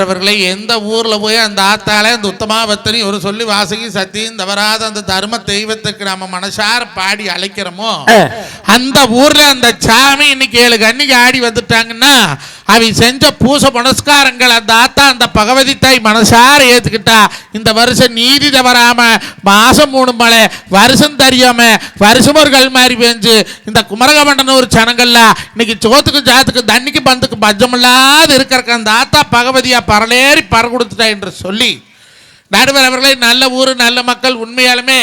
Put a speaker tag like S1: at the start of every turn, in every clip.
S1: அவர்களை எந்த ஊர்ல போய் அந்த ஆத்தாலே அந்த உத்தமாபத்தனி ஒரு சொல்லி வாசகி சத்தியும் தவறாத அந்த தர்ம தெய்வத்துக்கு நம்ம மனசார பாடி அழைக்கிறோமோ அந்த ஊர்ல அந்த சாமி இன்னைக்கு 7 கன்னிக்கு ஆடி வந்துட்டாங்கன்னா அவை செஞ்ச பூச புனஸ்காரங்கள் அந்த ஆத்தா அந்த பகவதி தாய் மனசார ஏத்துக்கிட்டா இந்த வருஷம் நீதி தவறாம மாசம் 3 மழை வருஷம் தெரியாம வருஷம் ஒரு கல் மாதிரி பெஞ்சு இந்த குமரகமண்டனூர் சனங்கள்ல இன்னைக்கு சோத்துக்கு ஜாத்துக்கு தண்ணிக்கு பந்துக்கு பஞ்சமில்லாத இருக்கிற அந்த ஆத்தா பகவதியா பரலேறி பற கொடுத்துட்டா என்று சொல்லி நடுவர் அவர்களே நல்ல ஊர் நல்ல மக்கள் உண்மையாலுமே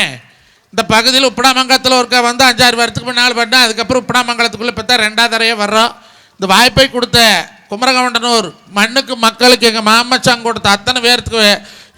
S1: இந்த பகுதியில் உப்படாமங்கலத்தில் ஒருக்கா வந்து 5-6 வருஷத்துக்கு முன்னால் பண்ணால் அதுக்கப்புறம் உப்படாமங்கலத்துக்குள்ளே பார்த்தா 2வது தரையே வர்றோம். இந்த வாய்ப்பை கொடுத்த குமரகமண்டனூர் மண்ணுக்கு மக்களுக்கு எங்கள் மாமச்சாங்க கொடுத்த அத்தனை பேர்த்துக்கு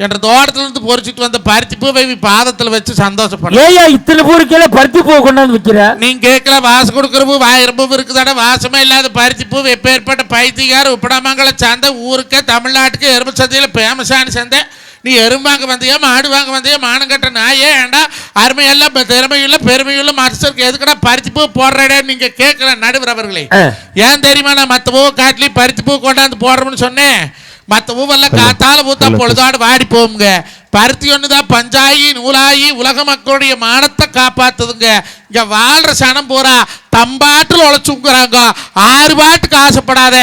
S1: என்ற தோட்டத்திலிருந்து பொறிச்சிட்டு வந்த பருத்தி பூவை பாதத்தில் வச்சு சந்தோஷப்படுறேன்.
S2: ஏயா இத்தனை பூருக்கெல்லாம் பருத்தி பூ கொண்டாந்து வைக்கிற? நீங்க
S1: கேட்கல வாசம் கொடுக்குற பூ 1000 பூ இருக்குதாட வாசமே இல்லாத பருத்தி பூ எப்ப ஏற்பட்ட பைத்தியார் உப்படாமங்கல சந்தை ஊருக்கே தமிழ்நாட்டுக்கு எறும்பு சந்தையில் ஃபேமஸான சந்தை. நீ எறும்பாங்க வந்தியா மாடு வாங்க வந்தியா மானம் கட்ட நாயே ஏண்டா அருமையெல்லாம் திறமையுள்ள பெருமையுள்ள மனுஷருக்கு எதுக்கடா பருத்தி பூ போடுறடே நீங்க கேட்கல நடுவர் அவர்களே. ஏன் தெரியுமா நான் மற்ற பூ காட்டிலி பருத்தி பூ கொண்டாந்து போடுறோம்னு சொன்னேன். மற்ற பூவெல்லாம் காத்தால பூத்தா பொழுதாடு வாடி போகுங்க. பருத்தி ஒண்ணுதான் பஞ்சாயி நூலாயி உலக மக்களுடைய மானத்தை காப்பாத்துதுங்க. இங்க வாழ்ற சனம் போறா தம்பாட்டில் உழைச்சுங்கிறாங்க. 6 பாட்டுக்கு ஆசைப்படாத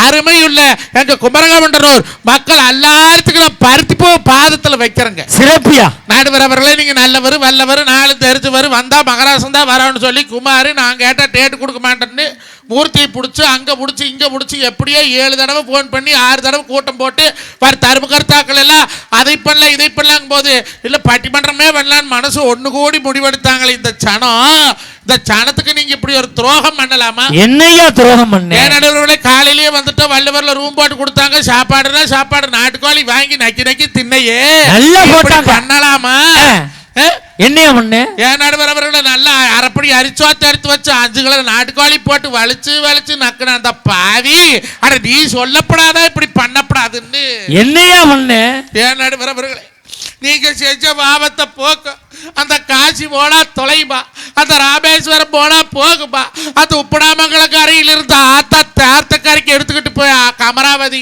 S1: அருமையுள்ள எங்க குமரகமண்டனூர் மக்கள் எல்லாத்துக்கும் நான் பருத்தி பூ பாதத்துல வைக்கிறேங்க.
S2: சிறப்பியா
S1: நடுவர் அவர்களே நீங்க நல்லவர் வல்லவர் 4 தெரிஞ்சவர் வந்தா மகராசம் தான் வரணும்னு சொல்லி குமார் நான் கேட்டா டேட்டு கொடுக்க மாட்டேன்னு மூர்த்தியை பிடிச்சி அங்கே பிடிச்சி இங்கே பிடிச்சி எப்படியோ 7 தடவை ஃபோன் பண்ணி 6 தடவை கூட்டம் போட்டு வர தர்மகர்த்தாக்கள் எல்லாம் அதை பண்ணல இதை பண்ணலாங்க போது இல்லை பட்டிமன்றமே பண்ணலான்னு மனசு ஒன்று கூடி முடிவெடுத்தாங்களே இந்த சனம். இந்த சனத்துக்கு நீங்க இப்படி ஒரு துரோகம் பண்ணலாமா?
S2: என்னையா துரோகம் பண்ண?
S1: நடுவர்களே காலையிலேயே வந்துட்டு வள்ளுவர்ல ரூம் போட்டு கொடுத்தாங்க. சாப்பாடுனா சாப்பாடு நாட்டுக்கோழி வாங்கி நக்கி நக்கி தின்னையே பண்ணலாமா?
S2: என்னையா பண்ண?
S1: ஏன் நடுவர் அவர்களை நல்லா அரைப்படி அரிச்சோத்து எடுத்து வச்சு 5 கிலோ நாட்டுக்கோழி போட்டு வலிச்சு வலிச்சு நக்குன அந்த பாவி அட நீ சொல்லப்படாதா இப்படி பண்ணப்படாதுன்னு
S2: என்னையா பண்ண?
S1: ஏன் நடுவர் அவர்களே நீங்க செஞ்ச பாவத்தை போக்க அந்த காசி போனா தொலைபா அந்த ராமேஸ்வரம் போனா போகும்பா அந்த உப்படாமங்கல கரையில் இருந்த ஆத்தக்கரைக்கு எடுத்துக்கிட்டு போய் கமராவதி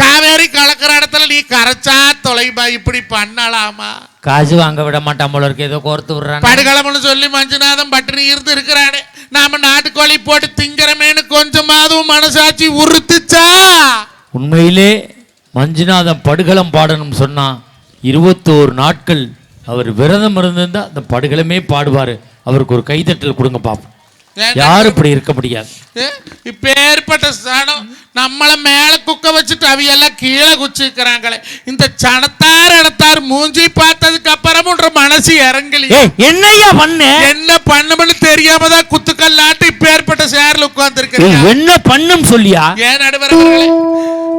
S1: காவேரி கலக்கிற இடத்துல நீ கரைச்சா தொலைபா இப்படி பண்ணலாமா?
S2: காசு வாங்க விட மாட்டான் போல இருக்கு. ஏதோ கோர்த்து விடுறான்
S1: படுகளம்னு சொல்லி மஞ்சுநாதம் பட்டினி இருந்து இருக்கிறானே. நாம நாட்டுக்கோழி போட்டு திங்கிறமேனு கொஞ்சமாதும் மனசாட்சி உறுத்துச்சா?
S2: உண்மையிலே மஞ்சுநாதம் படுகளம் பாடணும் சொன்னா 21 நாட்கள் அவர் விரதம் இருந்திருந்தா அந்த படுகளமே பாடுவாரு. அவருக்கு ஒரு கைதட்டல் கொடுங்க பாப்போம். யாரும் இப்படி இருக்க முடியாது.
S1: இப்ப ஏற்பட்ட சனம் நம்மள மேல குக்க வச்சுட்டு அவையெல்லாம் கீழே குச்சிக்கிறாங்களே. இந்த சனத்தார் இடத்தார் மூஞ்சி பார்த்ததுக்கு அப்புறம் மனசு இறங்கலையே.
S2: என்னையா பண்ண?
S1: என்ன பண்ணும்னு தெரியாம தான் குத்துக்கல்லாட்டு இப்ப ஏற்பட்ட சேர்ல உட்கார்ந்து இருக்கீங்க.
S2: என்ன பண்ணும் சொல்லியா?
S1: ஏன் நடுவர்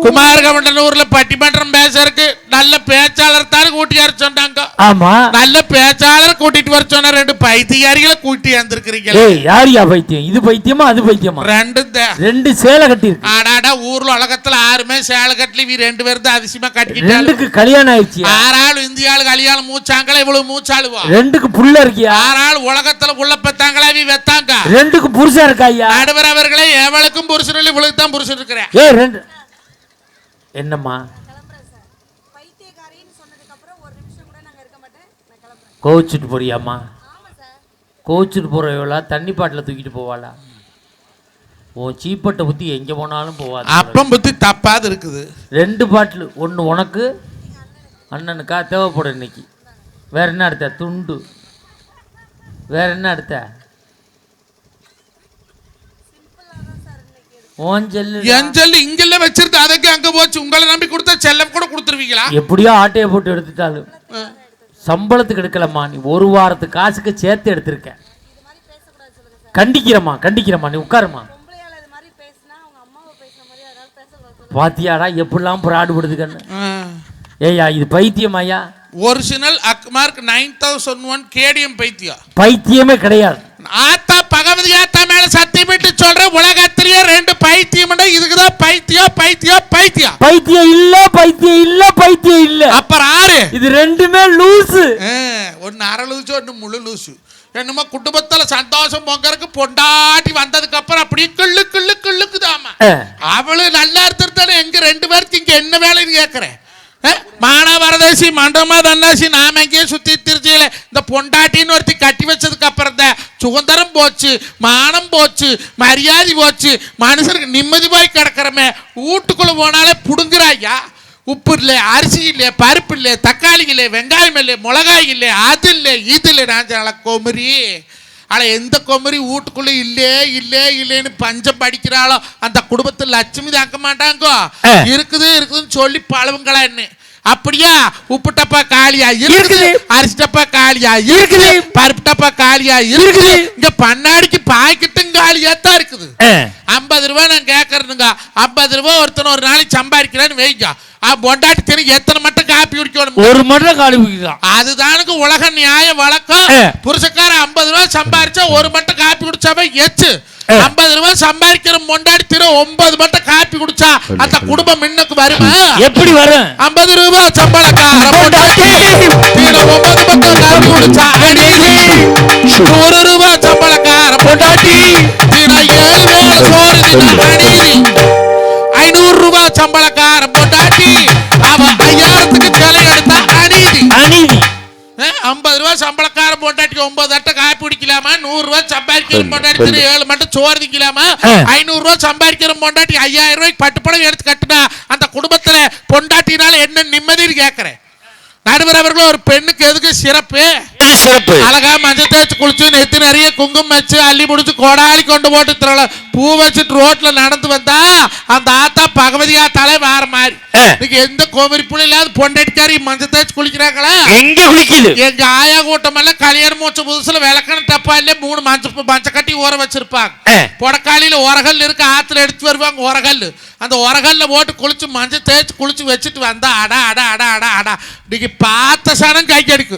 S1: குமாரகமண்டனூர்ல பட்டிமன்றம் பேசறதுக்கு நல்ல பேச்சாளர் தான் கூட்டியாரு சொன்னாங்க.
S2: ஆமா
S1: நல்ல பேச்சாளர் கூட்டிட்டு வர சொன்ன 2 பைத்தியாரிகளை கூட்டி வந்திருக்கிறீங்க.
S2: யாரியா பைத்தியம்? இது பைத்தியமா அது பைத்தியமா?
S1: 2
S2: சேலை கட்டி இருக்கு.
S1: ஆடாடா ஊர்ல உலகத்துல 6 சேலை கட்டலி 2 பேர் தான் அதிசயமா கட்டிக்கிட்டாங்க.
S2: 2க்கு கல்யாணம் ஆயிடுச்சு.
S1: 6 ஆள் இந்தியாவுல கல்யாணம் மூச்சாங்களா இவ்வளவு மூச்சாளுவா?
S2: 2க்கு புள்ள இருக்கியா?
S1: 6 ஆள் உலகத்துல உள்ள பெத்தாங்களா வெத்தாங்க.
S2: 2க்கு புருஷன் இருக்காயா?
S1: நடுவர் அவர்களே எவளுக்கும் புருஷன் இல்லை இவளுக்கு தான் புருஷன் இருக்கிறேன்.
S2: 2 என்னம்மா கோவிச்சுட்டு போறியாம்மா? கோவிச்சுட்டு போறவளா தண்ணி பாட்டில் தூக்கிட்டு போவாளா? உன் சீப்பட்டை புத்தி எங்கே போனாலும் போவாது.
S1: அப்பம் புத்தி தப்பாது இருக்குது.
S2: 2 பாட்டில் ஒன்று உனக்கு அண்ணனுக்கா தேவைப்படும் இன்னைக்கு. வேற என்ன எடுத்த? துண்டு வேற என்ன எடுத்த?
S1: இங்கெல்ல வச்சிருந்த அதுக்கு அங்க போச்சு. உங்களை நம்பி கொடுத்தா செல்லம் கூட கொடுத்துருவீங்களா?
S2: எப்படியோ ஆட்டையை போட்டு எடுத்துட்டாலும் சம்பளத்துக்கு எடுக்கலம்மா. நீ 1 வாரத்துக்கு காசுக்கு சேர்த்து எடுத்திருக்க. கண்டிக்கிறம்மா நீ உட்காருமா. பாத்தியாடா எப்படிலாம் பிராடுபடுது கண்ணு. ஏய்யா இது பைத்தியம் ஐயா.
S1: ஒரிஜினல் அக்மார்க் 9001 கேடிஎம்
S2: பைத்தியமே கிடையாது.
S1: ஆத்தா பகவதி ஆத்தா மேல சத்தியம் விட்டு சொல்ற உலகத்திலேயே 2 பைத்தியம் இதுக்குதான் பைத்தியம்.
S2: அப்புறம் 6 இது 2மே லூசு.
S1: ஒன்னு அரை லூசு ஒன்னு முழு லூசு. என்னமோ குடும்பத்துல சந்தோஷம் பொங்கறதுக்கு பொண்டாட்டி வந்ததுக்கு அப்புறம் அப்படியே கிள்ளுக்குதாமா. அவளு நல்லா இருந்திருந்தானே எங்க 2 பேருக்கு இங்க என்ன வேலைன்னு கேட்கறேன். மானவரதேசி மண்டமா தன்னாசி நாம எங்கேயே சுத்தி திருச்சியில இந்த பொண்டாட்டின்னு ஒருத்தி கட்டி வச்சதுக்கு அப்புறம் தான் சுதந்திரம் போச்சு, மானம் போச்சு, மரியாதை போச்சு, மனுஷனுக்கு நிம்மதி போய் கிடக்கிறமே. வீட்டுக்குள்ள போனாலே புடுங்குறாயா. உப்பு இல்லை, அரிசி இல்லை, பருப்பு இல்லை, தக்காளி இல்லை, வெங்காயம் இல்லை, மிளகாய் இல்லை, அது இல்லை, இது இல்லை. நான் கொமரி ஆனா எந்த கொமரி வீட்டுக்குள்ள இல்லேன்னு பஞ்சம் படிக்கிறாளோ அந்த குடும்பத்தில் லட்சுமி தாக்க மாட்டாங்கோ. இருக்குதுன்னு சொல்லி பழவுங்களா என்ன. அப்படியா? உப்பு டப்பா காலியா இருக்குது, அரிசி டப்பா காலியா இருக்குது, பருப்பு டப்பா காலியா இருக்குது, இங்க பண்ணாடிக்கு பாக்கெட்டும் காலியா தான் இருக்குது. 50 ரூபாய் நான் கேட்கறேனுங்க. 50 ரூபாய் ஒருத்தனை ஒரு நாளைக்கு சம்பாதிக்கிறான்னு வைங்க. பொண்டாட்டி தெரியும் எத்தனை மட்டும் காப்பி குடிக்கணும்?
S2: 1 மட்டும் காப்பி குடிக்கலாம்.
S1: அதுதானுக்கு உலக நியாய வழக்கம். புருஷக்கார 50 ரூபாய் சம்பாதிச்சா 1 மட்டும் காப்பி குடிச்சாவே எச்சு. 50 ரூபாய் சம்பாதிக்கிற பொண்டாட்டி திரு 9 மட்டும் காப்பி குடிச்சா அந்த குடும்பம் முன்னுக்கு வருமா? எப்படி வரும்? 50 ரூபாய் சம்பளக்கார பொண்டாட்டி 9 மட்டும் காப்பி குடிச்சா அநீதி. 100 ரூபாய் சம்பளக்கார பொண்டாட்டி 7 வேளை சோறு தின்னா அநீதி. 500 ரூபாய் சம்பளக்கார பொண்டாட்டி அவ 5000க்கு சிலை எடுத்தா அநீதி. 50 ரூபாய் சம்பளக்கார பொண்டாட்டி 9 அட்டை காப்பி குடிக்கலாமா? 100 ரூபாய் சம்பாதிக்கிற பொண்டாட்டி 7 மட்டும் சோறு திங்கலாமா? 500 ரூபாய் சம்பாதிக்கிற பொண்டாட்டி 5000 ரூபாய்க்கு பட்டுப்படம் எடுத்து கட்டுனா அந்த குடும்பத்துல பொண்டாட்டினால என்ன நிம்மதின்னு கேட்கிறேன். நடுவர் அவர்களும் ஒரு பெண்ணுக்கு எதுக்கு சிறப்பு? அழகா மஞ்சள் தேய்ச்சி குளிச்சு நெத்தி நிறைய குங்குமம் வச்சு அள்ளி முடிச்சு கொடாலி கொண்டு போட்டு தரல பூ வச்சுட்டு ரோட்ல நடந்து வந்தா அந்த ஆத்தா பகவதி ஆத்தாலே வேற மாதிரி. எந்த கோமரி புள்ள இல்லாத பொண்டாட்டிக்காரி மஞ்சள் தேய்ச்சி குளிக்கிறாங்களா? எங்க குளிக்கல? எங்க ஆயா கூட்டம் எல்லாம் கல்யாணம் மூச்ச புதுசுல விளக்கணும் டப்பா இல்ல 3 மஞ்சள் கட்டி ஊற வச்சிருப்பாங்க. பொடக்காலியில உரகல் இருக்கு, ஆத்துல எடுத்து வருவாங்க உரகல். அந்த உரகல்ல போட்டு குளிச்சு மஞ்சள் தேய்ச்சி குளிச்சு வச்சுட்டு வந்தா அடா அடா அடா அடா அடா இன்னைக்கு பார்த்த சனம் கை கெடுக்கு.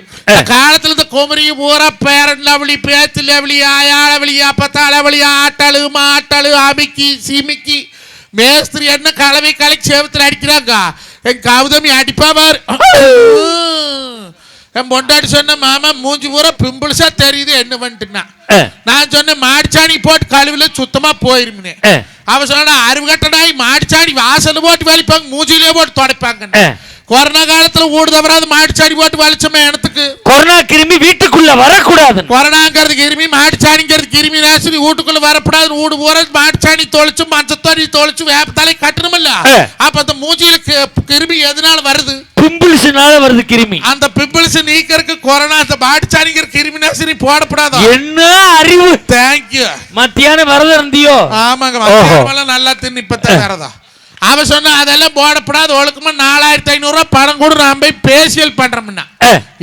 S1: காலத்துல இந்த குமரி ஊரா பேரன் லவளி, பேத்து லவளி, ஆயா லவளி, அப்பத்தா லவளி, ஆட்டாளு மாட்டாளு, அமிக்கி சிமிக்கி மேஸ்திரி என்ன கலவை கலைக்கு சேவத்தில் அடிக்கிறாங்க. என் கௌதமி அடிப்பா பாரு. என் பொண்டாட்டி சொன்ன மாமா மூஞ்சி பூரா பிம்பிள்ஸா தெரியுது என்ன பண்ணிட்டுனா. நான் சொன்னேன் மாடிச்சாணி போட்டு கழுவில சுத்தமா போயிருமே. அவ சொன்னா 60 கட்டடாய் மாடிச்சாணி வாசல் போட்டு வலிப்பாங்க, மூஞ்சிலே போட்டு துடைப்பாங்க. கொரோனா காலத்துல ஊடு தவறாது மாடிச்சாணி போட்டு வலிச்சோமே எனத்துக்கு. கொரோனா கிருமி வீட்டுக்குள்ள வரக்கூடாது. கொரோனாங்கிறது கிருமி, மாடிச்சாணிங்கிறது கிருமி நாசினி. வீட்டுக்குள்ள வரக்கூடாது. ஊடு ஊற மாடிச்சாணி தொலைச்சு மஞ்சத்தோரி தொலைச்சு வேப்பத்தாலே கட்டணும்ல. அப்ப அந்த மூஞ்சியில கிருமி எதனால வருது? பிம்பிள்ஸ்னால வருது கிருமி. அந்த பிம்பிள்ஸ் நீக்கிறதுக்கு கொரோனா அந்த மாடிச்சாணிங்கிற கிருமி நாசினி போடப்படாது. என்ன அறிவு! தேங்க்யூ. மத்தியான விரதம் இருந்தியோ? ஆமாங்க, மத்தியானம் நல்லா தின்னு இப்பதான் விரதம். அவ சொன்ன அதெல்லாம் போடப்படாது ஒழுக்கமா 4500 ரூபாய் பணம் கூட நான் போய் பேசியல் பண்றோம்னா.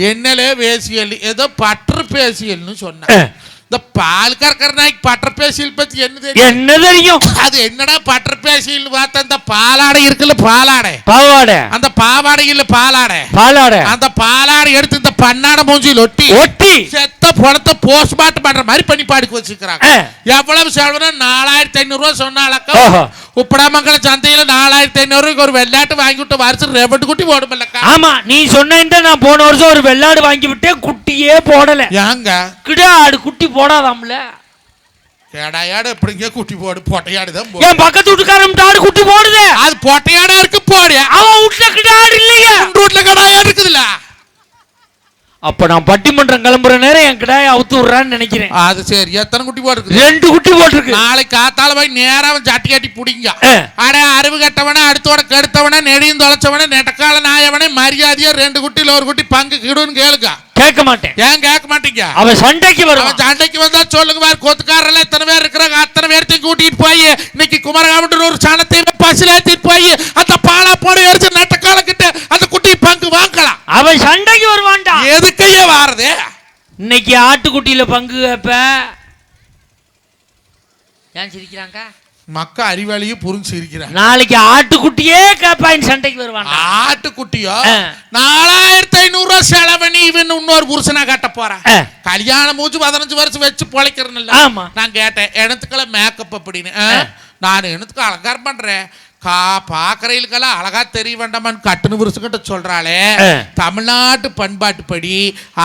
S1: என்னலே பேசியல்? ஏதோ பற்று பேசியல்னு சொன்ன. இந்த பால் கறக்கிற நாய்க்கு பற்ற பேசியல் பத்தி என்ன தெரியும்? அது என்னடா பற்ற பேசியல் பார்த்தா இந்த பாலாடை இருக்குல்ல, பாவாடை, அந்த பாவாடை இல்ல பாலாடை, அந்த பாலாடை எடுத்து இந்த பண்ணாட மூஞ்சியில் ஒட்டி செத்த பணத்தை போஸ்ட்மார்ட்டம் பண்ற மாதிரி பண்ணி பாடிக்கு வச்சுக்கிறாங்க. எவ்வளவு செலவுனா 4500 ரூபாய் சொன்னாலக்கா. உப்படாமங்கலம் சந்தையில 4500 ரூபாய்க்கு ஒரு வெள்ளாட்டு வாங்கி விட்டு வருஷம் ரெவட்டு குட்டி போடுமில்லக்கா. ஆமா, நீ சொன்ன நான் போன வருஷம் ஒரு வெள்ளாடு வாங்கி விட்டேன், குட்டியே போடல. ஏங்க கிடாடு குட்டி போடாதாம்ல? கேடாயாடு எப்படிங்க குட்டி போடு? பொட்டையாடுதான். என் பக்கத்து வீட்டுக்காரன் ஆடு குட்டி போடுது. அது பொட்டையாடா இருக்கு போடு. அவன் வீட்டுல கிடாடு இல்லையா? வீட்டுல கடாயாடு இருக்குதுல்ல. அப்ப நான் பட்டிமன்றம் கிளம்புற நேரம் என் கிடாயை அவுத்து விடுறான்னு நினைக்கிறேன். அது சரி. எத்தனை குட்டி போட்டுருக்கு? 2 குட்டி போட்டுருக்கு. நாளைக்கு காத்தால போய் நேரம் ஜாட்டி காட்டி புடிங்க. அட அறிவு கட்டவன, அடுத்தோட கெடுத்தவன, நெடியும் தொலைச்சவன, நெட்டக்கால நாயவனே மரியாதையா 2 குட்டியில ஒரு குட்டி பங்கு கிடுன்னு கேளுங்க. கேட்க மாட்டேன். ஏன் கேட்க மாட்டீங்க? அவன் சண்டைக்கு வரும். அவன் சண்டைக்கு வந்தா சொல்லுங்க பாரு, கொத்துக்காரர்ல எத்தனை பேர் இருக்கிறாங்க அத்தனை பேர்த்தையும் கூட்டிட்டு போய் இன்னைக்கு குமரகாமன்ற ஒரு சனத்தை பசில ஏத்திட்டு போய் அந்த பாலா போட எடுத்து நெட்டக்கால கிட்ட அந்த குட்டி பங்கு வாங்கலாம். அவன் சண்டைக்கு வருவான்டா. எதுக்கையே வாரது? இன்னைக்கு ஆட்டுக்குட்டியில பங்கு கேப்ப. ஏன் சிரிக்கிறாங்க? மக்கா அறிவாளியும் புரிஞ்சு இருக்கிறான். நாளைக்கு ஆட்டுக்குட்டியே கேப்பாயின் சண்டைக்கு வருவான். ஆட்டுக்குட்டியோ 4500 ரூபாய் செலவணி இவன் இன்னொரு புருஷனா கட்ட போறான். கல்யாணம் மூச்சு 15 வருஷம் வச்சு பொழைக்கிறேன். நான் கேட்டேன் எனத்துக்களை மேக்கப் அப்படின்னு. நான் எனத்துக்கு அலங்காரம் பண்றேன். பாக்குறதுக்கெல்லாம் அழகா தெரிய வேண்டாமான்னு கட்டுனு விருசுகிட்ட சொல்றாளே. தமிழ்நாட்டு பண்பாட்டுப்படி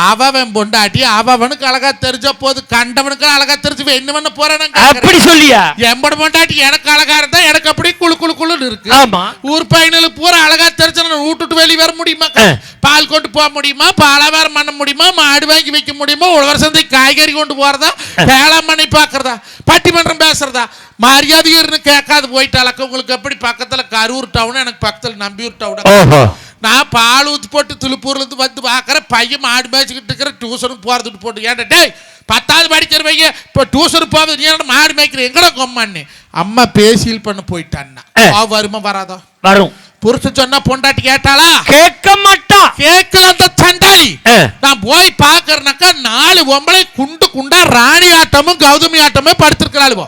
S1: அவன் பொண்டாட்டி அவனுக்கு அழகா தெரிஞ்ச போது கண்டவனுக்கு அழகா தெரிஞ்சு என்ன பண்ண போறானு
S3: அப்படி சொல்லியா?
S1: எம்பட பொண்டாட்டி எனக்கு அழகா இருந்தா எனக்கு அப்படி குழு குழு குழுன்னு இருக்கு.
S3: ஆமா,
S1: ஊர் பையனுக்கு பூரா அழகா தெரிஞ்ச விட்டுட்டு வெளியே வர முடியுமா? பால் கொண்டு போக முடியுமா? பாலாவாரம் பண்ண முடியுமா? மாடு வாங்கி வைக்க முடியுமா? உழவர் சந்தை காய்கறி கொண்டு போறதா? வேளாண் பண்ணி பாக்குறதா? பட்டிமன்றம் பேசுறதா? மரியாதைன்னு கேட்காது போயிட்டாலக்க. உங்களுக்கு எப்படி பக்கத்துல கரூர் டவுன், எனக்கு பக்கத்துல நம்பியூர் டவுன். நான் பால் ஊத்தி போட்டு திருப்பூர்ல இருந்து வந்து பாக்குறேன். பையன் மாடு மேய்ச்சிக்கிட்டு இருக்கிற டியூஷனுக்கு போறதுட்டு போட்டு ஏன்டா டேய் 10வது படிக்கிற பையன் இப்போ டியூஷனுக்கு போவது நீ மாடு மேய்க்கிற எங்கடா கொம்மான்னு அம்மா பேசியல் பண்ண போயிட்டான்னா வருமா வராதோ?
S3: வரும்.
S1: புருஷன் சொன்னா பொண்டாட்டி கேட்டாளா?
S3: கேட்க மாட்டா.
S1: கேட்கல அந்த சண்டாளி. நான் போய் பாக்குறேனாக்கா 4 பொம்பளை குண்டு குண்டா ராணி ஆட்டமும் கௌதமி ஆட்டமும் படுத்திருக்கிறாளுவோ.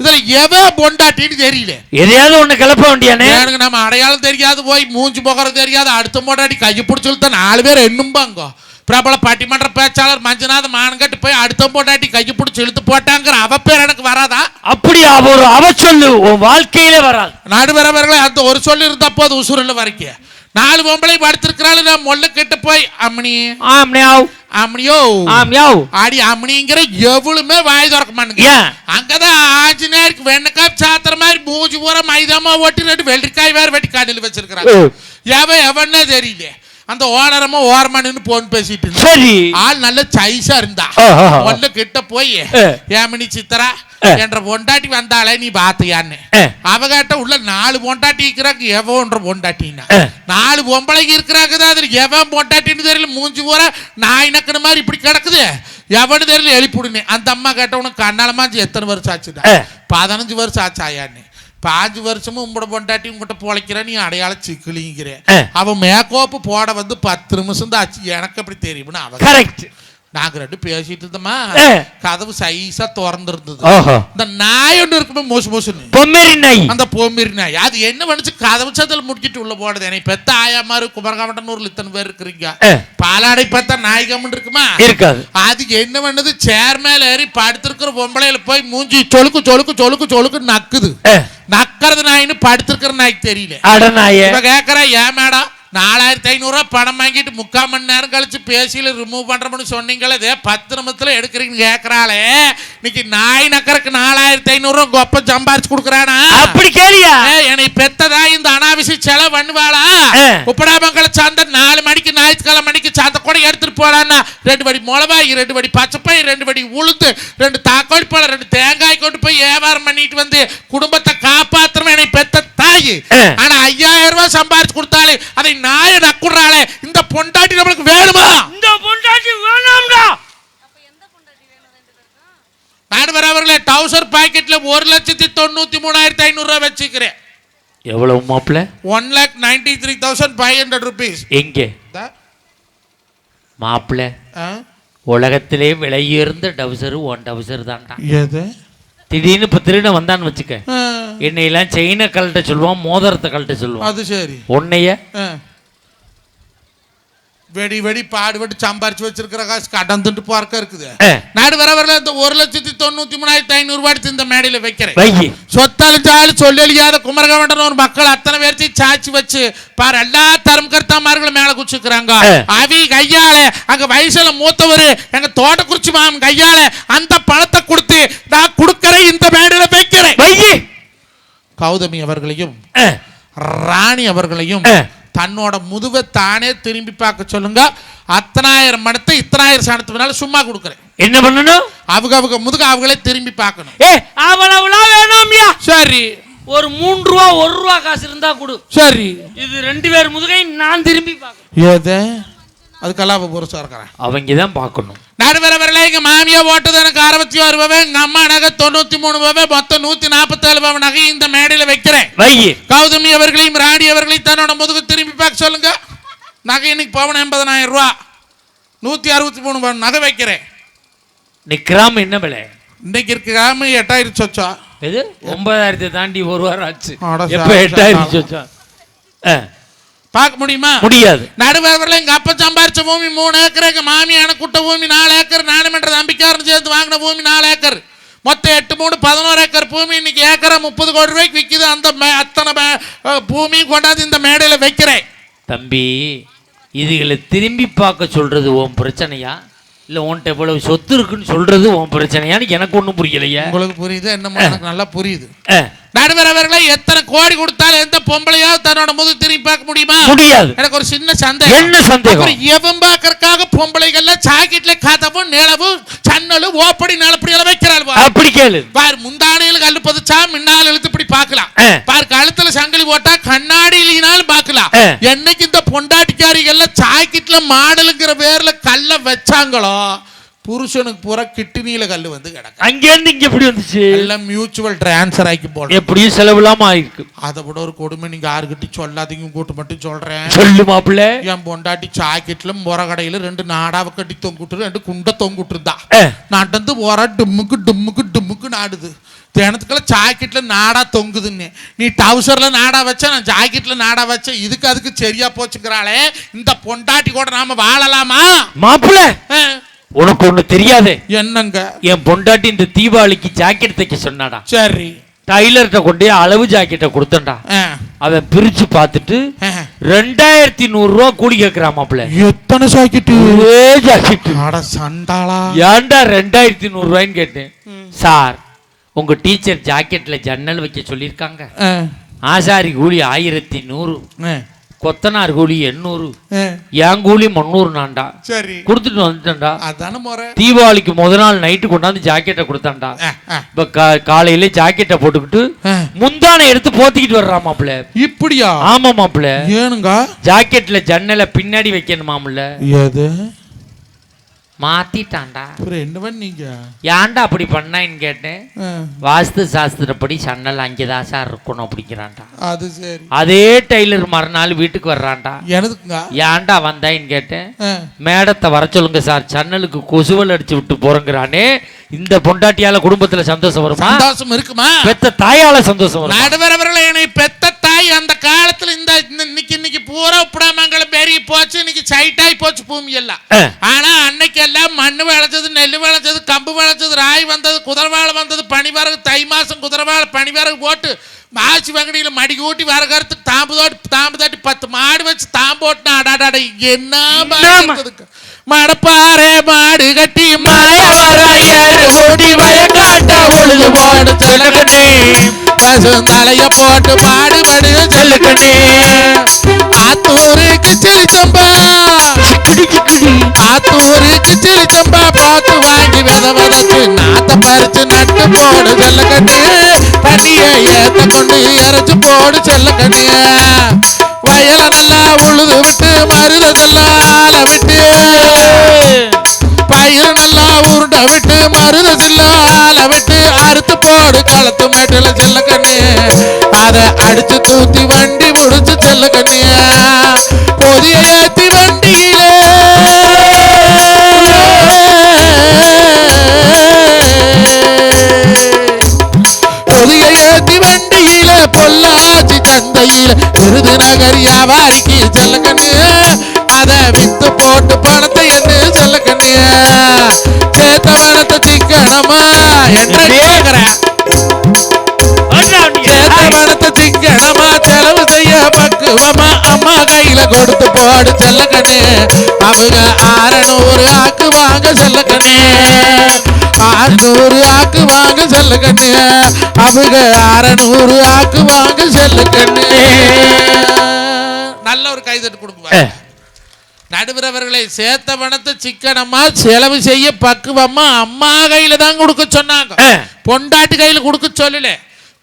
S1: இதுல எவன் பொண்டாட்டின்னு தெரியல.
S3: எதையாவது ஒண்ணு கிளப்ப வேண்டியானே.
S1: எனக்கு நம்ம அடையாளம் தெரியாது, போய் மூஞ்சி போகிறது தெரியாது. அடுத்த பொண்டாட்டி கையை பிடிச்சு 4 பேர் என்னும்பாங்க. பிரபல பட்டிமன்ற பேச்சாளர் மஞ்சநாத மானங்கட்டு போய் அடுத்த பொண்டாட்டி கையை பிடிச்சி இழுத்து போட்டாங்கிற அவ பேர் எனக்கு வராதா?
S3: அப்படி ஒரு அவ சொல்லு உன் வாழ்க்கையிலே வராது.
S1: நடுவரவர்களை அந்த ஒரு சொல்லி இருந்த போது உசுருல வரைக்கும் 4 பொம்பளை படுத்திருக்கிறாள். நான் மொல்ல கிட்ட போய் அம்மணி அம்மனியோ ஆடி அம்மனிங்கிற எவ்வளவுமே வாய் திறக்க மாட்டேங்க. அங்கதான் ஆஞ்சநேயருக்கு வெண்ணக்காய் சாத்திர மாதிரி மூஞ்சி பூரா மைதாமா ஓட்டி 2 வெள்ளரிக்காய் வேற வெட்டி காடியில் வச்சிருக்கிறாங்க. எவன்னே தெரியல. அந்த ஓனரமா ஓரமானு போன் பேசிட்டு
S3: சரி
S1: ஆள் நல்ல சைஸா இருந்தா ஒன்னு கிட்ட போய் ஏமணி சித்தரா என்ற பொண்டாட்டி வந்தாலே நீ பாத்தியான்னு அவகிட்ட உள்ள 4 பொண்டாட்டி இருக்கிறாங்க. எவன்ற பொண்டாட்டின்னா 4 பொம்பளைக்கு இருக்கிறாங்க. அதுல எவன் பொண்டாட்டின்னு தெரியல. மூஞ்சி பூரா நாய் நக்கின மாதிரி இப்படி கிடக்குது. எவனு தெரியல எழுப்பிடுனே. அந்த அம்மா கேட்ட உனக்கு கண்ணாலமாச்சு எத்தனை வருஷம் ஆச்சுடா? 15 வருஷம் ஆச்சாயான்னு. 5 வருஷமும் உங்களோட பொண்டாட்டி உங்ககிட்ட பொழைக்கிற நீ அடையாள சிக்கலிங்கிற. அவன் மேக்கோப்பு போட வந்து 10 நிமிஷம் தான் ஆச்சு. எனக்கு அப்படி தெரியும்னு அவன் கரெக்ட். நாங்க 2 பேசிட்டு இருந்தோமா, கதவு சைஸா திறந்துருந்தது. இந்த நாய் ஒண்ணு இருக்குமே மோசு மோசுன்னு பொம்மேரி நாய். அந்த பொம்மேரி நாய் அது என்ன பண்ணுச்சு, கதவு சத்துல முடிக்கிட்டு உள்ள போடுது. என்னை பெத்த ஆயா மாதிரி குமரகாமட்டனூர்ல இத்தனை பேர் இருக்கிறீங்க. பாலாடை பார்த்தா நாய் கம்மன் இருக்குமா? இருக்காது. அது என்ன பண்ணுது, சேர் மேல ஏறி படுத்திருக்கிற பொம்பளையில போய் மூஞ்சி சொலுக்கு சொலுக்கு சொலுக்கு சொலுக்கு நக்குது. நக்கிறது நாயின்னு படுத்திருக்கிற நாய்க்கு தெரியல. இவ கேக்குறா, ஏன் மேடம் 4500 பணம் வாங்கிட்டு 3/4 மணி நேரம் கழிச்சு பேசியில ரிமூவ் பண்றோம்னு சொன்னீங்களே, 10 நிமிஷத்துல எடுக்கிறீங்கன்னு கேட்கறாளே. இன்னைக்கு நாய் நக்கறக்கு 4500 கொப்ப சம்பாரிச்சு கொடுக்குறானா? அப்படி கேளியா? என்னை பெத்ததா இந்த அனாவசிய செலவு பண்ணுவாளா? உப்படாமங்கல சந்தை 4 மணிக்கு ஞாயிற்றுக்கிழமை மணிக்கு சந்தை கூட எடுத்துட்டு போலான்னா 2 படி மிளகாய், 2 படி பச்சைப்பாய், 2 படி உளுந்து, 2 தாக்கோடி பழம், 2 தேங்காய் கொண்டு போய் வியாபாரம் பண்ணிட்டு வந்து குடும்பத்தை காப்பாத்துறவன் என்னை பெத்த தாய். ஆனா 5000 ரூபாய் சம்பாரிச்சு கொடுத்தாலே அதை நாய நக்குறாளே. இந்த பொண்டாட்டி நம்மளுக்கு வேணுமா? இந்த பொண்டாட்டி வேணாம்டா. நான் அவர்களே டவுசர் பாக்கெட்ல 1,93,500 ரூபாய் வச்சுக்கிறேன்.
S3: எவ்வளவு மாப்ள?
S1: 1,93,500 rupees.
S3: எங்கே மாப்ள? உலகத்திலே விலையுயர்ந்த டவுசர் ஒன் டவுசர் தான்டா. எது? திடீர்னு இப்ப திருட வந்தான்னு வச்சுக்க, என்னையெல்லாம் செயினை கழட்ட சொல்லுவான், மோதிரத்தை கழட்ட சொல்லுவான். அது சரி. உன்னைய
S1: வெடி வெடி பாடுபட்டு சம்பாரிச்சு வச்சிருக்கிற காசு கடந்துட்டு பார்க்க இருக்குது. நாடு வரவரில் இந்த 1,93,500 ரூபாய் இந்த மேடையில வைக்கிறேன். சொத்தாலும் சாலு சொல்லலியாத குமரகவண்டன் ஒரு மக்கள் அத்தனை பேர்த்தி சாச்சி வச்சு பாரு எல்லா தரம் கர்த்தாமார்களும் மேல குச்சிக்கிறாங்க. அவி கையால அங்க வயசுல மூத்தவரு எங்க தோட்டக்குறிச்சி மாமன் கையால அந்த பணத்தை கொடுத்து நான் கொடுக்கறேன், இந்த மேடையில வைக்கிறேன். கௌதமி அவர்களையும் ராணி அவர்களையும் தன்னோட முதுவை தானே திரும்பி பார்க்க சொல்லுங்க. 10,000 மடத்தை 10,000 சாணத்துனால சும்மா கொடுக்குறேன். என்ன பண்ணணும்? அவங்க முதுக அவங்களே திரும்பி பார்க்கணும்.
S3: அவ்வளவுலாம் வேணாம்யா.
S1: சரி,
S3: ஒரு 3 ரூபா 1 ரூபா காசு இருந்தா கொடு. சரி, இது 2 பேர் முதுகை நான் திரும்பி பார்க்கணும்.
S1: ஏதே அதுக்கெல்லாம் புருஷா இருக்கிறேன்,
S3: அவங்க தான் பார்க்கணும்.
S1: நடுவரவர்களே, எங்க மாமியா ஓட்டுது எனக்கு 66 ரூபாய், எங்க அம்மா நகை 93 ரூபாய், மொத்தம் 147 ரூபாய் நகை இந்த மேடையில வைக்கிறேன். கௌதமி அவர்களையும் ராணி அவர்களையும் தன்னோட முதுகு திரும்பி பார்க்க சொல்லுங்க. நகை இன்னைக்கு பவன் 80,000 ரூபாய், 163 நகை வைக்கிறேன்.
S3: கிராம் என்ன விலை
S1: இன்னைக்கு இருக்கு? கிராம் 8,000 சொச்சா.
S3: எது 9,000 தாண்டி ஒரு வாரம் ஆச்சு. எப்ப 8,000 சொச்சா
S1: பார்க்க முடியுமா?
S3: முடியாது.
S1: நடுவரவர்கள் எங்க அப்பா சம்பாரிச்ச பூமி 3 ஏக்கர், எங்க மாமி எனக்கு குட்ட பூமி 4 ஏக்கர், நானும் என்ற நம்பிக்காரன் சேர்த்து வாங்கின பூமி 4 ஏக்கர். மொத்தம் 8 3 11 ஏக்கர் பூமி இன்னைக்கு ஏக்கரா 30 கோடி ரூபாய்க்கு விற்கிது. அந்த அத்தனை பூமியும் கொண்டாந்து இந்த மேடையில வைக்கிறேன்.
S3: தம்பி, இதுகளை திரும்பி பார்க்க சொல்றது உன் பிரச்சனையா, இல்ல உன்கிட்ட எவ்வளவு சொத்து இருக்குன்னு சொல்றது உன் பிரச்சனையான்னு எனக்கு ஒண்ணும் புரியலையா? உங்களுக்கு
S1: புரியுது, என்னமோ எனக்கு நல்லா புரியுது. நடுவர் அவர்களை எத்தனை கோடி கொடுத்தாலும் எந்த பொம்பளையாவது தன்னோட முதுகு திரும்பி பார்க்க முடியுமா?
S3: முடியாது.
S1: எனக்கு ஒரு சின்ன சந்தேகம்.
S3: என்ன சந்தேகம்?
S1: எவன் பார்க்கறதுக்காக பொம்பளைகள்ல ஜாக்கெட்ல கதவும் நிலவு சன்னலு ஓப்படி நிலப்படி எல்லாம் வைக்கிறாள்.
S3: அப்படி கேளு.
S1: பார், முந்தானையில கல்லு பதிச்சா முன்னால இழுத்து இப்படி பார்க்கலாம். பார், கழுத்துல சங்கிலி போட்டா கண்ணாடியினாலும் பார்க்கலாம். என்னைக்கு இந்த பொண்டாட்டிக்காரிகள்ல ஜாக்கெட்ல மாடலுங்கிற பேர்ல கல்ல வச்சாங்களோ புருஷனுக்கு பூரா கிட்னியில கல்லு வந்து கிடக்கு.
S3: அங்க இருந்து இங்க எப்படி வந்துச்சு?
S1: எல்லாம் மியூச்சுவல் டிரான்ஸ்ஃபர் ஆக்கி போடுறோம்.
S3: எப்படியும் செலவுலாம ஆயிருக்கு.
S1: அதை விட ஒரு கொடுமை நீங்க யாருக்கிட்ட சொல்லாதீங்க, கூட்டு மட்டும் சொல்றேன்.
S3: சொல்லு மாப்பிள்ள.
S1: என் பொண்டாட்டி சாக்கெட்ல முறகடையில 2 நாடாவை கட்டி தொங்குட்டு 2 குண்டை தொங்குட்டு இருந்தா நடந்து போற டும்முக்கு டும்முக்கு டும்முக்கு நாடுது. தினத்துக்குள்ள ஜாக்கெட்ல நாடா தொங்குதுன்னு நீ டவுசர்ல நாடா வச்ச, நான் ஜாக்கெட்ல நாடா வச்ச, இதுக்கு அதுக்கு சரியா போச்சுக்கிறாளே. இந்த பொண்டாட்டி கூட நாம வாழலாமா?
S3: மாப்பிள்ள, உனக்கு ஒண்ணு தெரியாது.
S1: என்னங்க? என்
S3: பொண்டாட்டி இந்த தீபாவளிக்கு ஜாக்கெட் தைக்க சொன்னாடா.
S1: சரி,
S3: டைலர்கிட்ட கொண்டு அளவு ஜாக்கெட்டை கொடுத்தண்டா. அவன் பிரிச்சு பார்த்துட்டு 2100 ரூபா கூலி கேட்கிறான் மாப்பிள்ள.
S1: எத்தனை ஜாக்கெட்டு?
S3: ஜாக்கெட்.
S1: சண்டாளா,
S3: ஏன்டா 2100 ரூபாய்ன்னு கேட்டேன். சார், உங்க டீச்சர் ஜாக்கெட்ல ஜன்னல் வைக்க சொல்லியிருக்காங்க. ஆசாரி கூலி 1100, கொத்தனார் கூலி 800, என் கூலி 300 நான்டா. சரி, கொடுத்துட்டு வந்துட்டேன்டா. அதான முறை. தீபாவளிக்கு முத நாள் நைட்டு கொண்டாந்து ஜாக்கெட்டை கொடுத்தான்டா. இப்ப காலையில ஜாக்கெட்டை போட்டுக்கிட்டு முந்தானை எடுத்து போத்திக்கிட்டு வர்றான் மாப்பிள்ள.
S1: இப்படியா?
S3: ஆமா மாப்பிள்ள.
S1: ஏனுங்க?
S3: ஜாக்கெட்ல ஜன்னலை பின்னாடி வைக்கணுமாம்ல.
S1: எது
S3: மாத்திட்டான்டா.
S1: என்ன பண்ணீங்க?
S3: ஏன்டா அப்படி பண்ணான்னு கேட்டேன். வாஸ்து சாஸ்திரப்படி சன்னல் அங்கேதான் சார் இருக்கணும் அப்படிங்கிறான்டா.
S1: அது சரி.
S3: அதே டெய்லர் மறுநாள் வீட்டுக்கு வர்றான்டா.
S1: எனக்குங்க
S3: ஏன்டா வந்தாயின்னு கேட்டேன். மேடத்தை வர சொல்லுங்க சார், சன்னலுக்கு கொசுவல் அடிச்சு விட்டு போறங்கிறானே. இந்த பொண்டாட்டியால குடும்பத்துல சந்தோஷம் வருமா?
S1: சந்தோஷம் இருக்குமா?
S3: பெத்த தாயால சந்தோஷம் வரும்.
S1: நடுவர் அவர்களை, என்னை பெத்த தாய் அந்த காலத்துல இந்த இன்னைக்கு பூரா உப்படாமங்கலம் பெரிய போச்சு, இன்னைக்கு சைட்டாய் போச்சு பூமி எல்லாம். ஆனா அன்னைக்கு எல்லாம் மண்ணு விளைச்சது, நெல்லு விளைச்சது, கம்பு விளைச்சது, ராய் வந்தது, குதிரவாழை வந்தது, பனிவரகு தை மாசம் குதிரவாழை பனிவரகு போட்டு மாசி வங்கடியில மடி கூட்டி வரகறதுக்கு தாம்பு தாட்டி 10 மாடு வச்சு தாம்போட்டு அடாடாட என்ன மடப்பாறை மாடு கட்டி தலைய போட்டு பாடுபடு செல்லுக்கண்ணே. ஆத்தூருக்கு சிரிச்சம்பா, ஆத்தூருக்கு சிரிச்சம்பா பார்த்து வாங்கி விதவதச்சு நாத்த பறிச்சு நட்டு போடு செல்லக்கண்ணே. தண்ணிய ஏத்த கொண்டு இறச்சு போடு செல்லக்கண்ணே. வயல நல்லா உழுது விட்டு மருதெல்லாம் ஆள விட்டு, பயிர் நல்லா உருண்ட விட்டு மருத சில்லால விட்டு அறுத்து போடு களத்து மேட்டுல செல்லக்கண்ணே. அதை அடிச்சு தூத்தி வண்டி முடிச்சு செல்லக்கண்ணே. பொதிய ஏத்தி வண்டியிலே பொதிய ஏத்தி வண்டியில பொள்ளாச்சி சந்தையில விருதுநகர் வியாபாரிக்கு செல்லக்கண்ணே. அதை வித்து போட்டு பணத்தை என்று செல்லக்கண்ணே. சேத்த பணத்தை சிக்கனமா என்று கேக்குறேன். சேத்த பணத்தை சிக்கனமா செலவு செய்ய பக்குவமா அம்மா கையில கொடுத்து போடு செல்லக்கண்ணே. அவங்க 600 ஆக்கு வாங்க செல்லக்கண்ணே. 600 ஆக்கு வாங்க செல்லக்கண்ணே. அவங்க 600 ஆக்கு வாங்க செல்லக்கண்ணே. நல்ல ஒரு கைதட்டு கொடுக்குவாங்க. நடுவர் அவர்களை, சேர்த்த பணத்தை சிக்கனமா செலவு செய்ய பக்குவமா அம்மா கையில தான் கொடுக்க சொன்னாங்க. பொண்டாட்டி கையில கொடுக்க சொல்லல.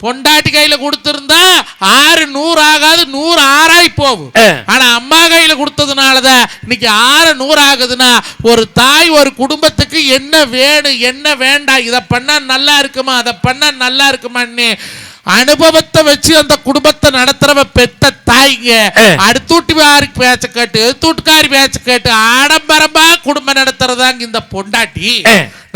S1: பொண்டாட்டி கையில கொடுத்திருந்தா 600 ஆகாது, 100 6ஆயி போகும். ஆனா அம்மா கையில கொடுத்ததுனாலதான் இன்னைக்கு 600 ஆகுதுன்னா, ஒரு தாய் ஒரு குடும்பத்துக்கு என்ன வேணும் என்ன வேண்டாம், இதை பண்ணா நல்லா இருக்குமா அதை பண்ணா நல்லா இருக்குமான்னு அனுபவத்தை வச்சு அந்த குடும்பத்தை நடத்துறவ பெத்த தாய்ங்க. அடுத்தூட்டுக்காரி பேச்ச கேட்டு தூட்டுக்காரி பேச்ச கேட்டு ஆடம்பரமா குடும்பம் நடத்துறதாங்க இந்த பொண்டாட்டி.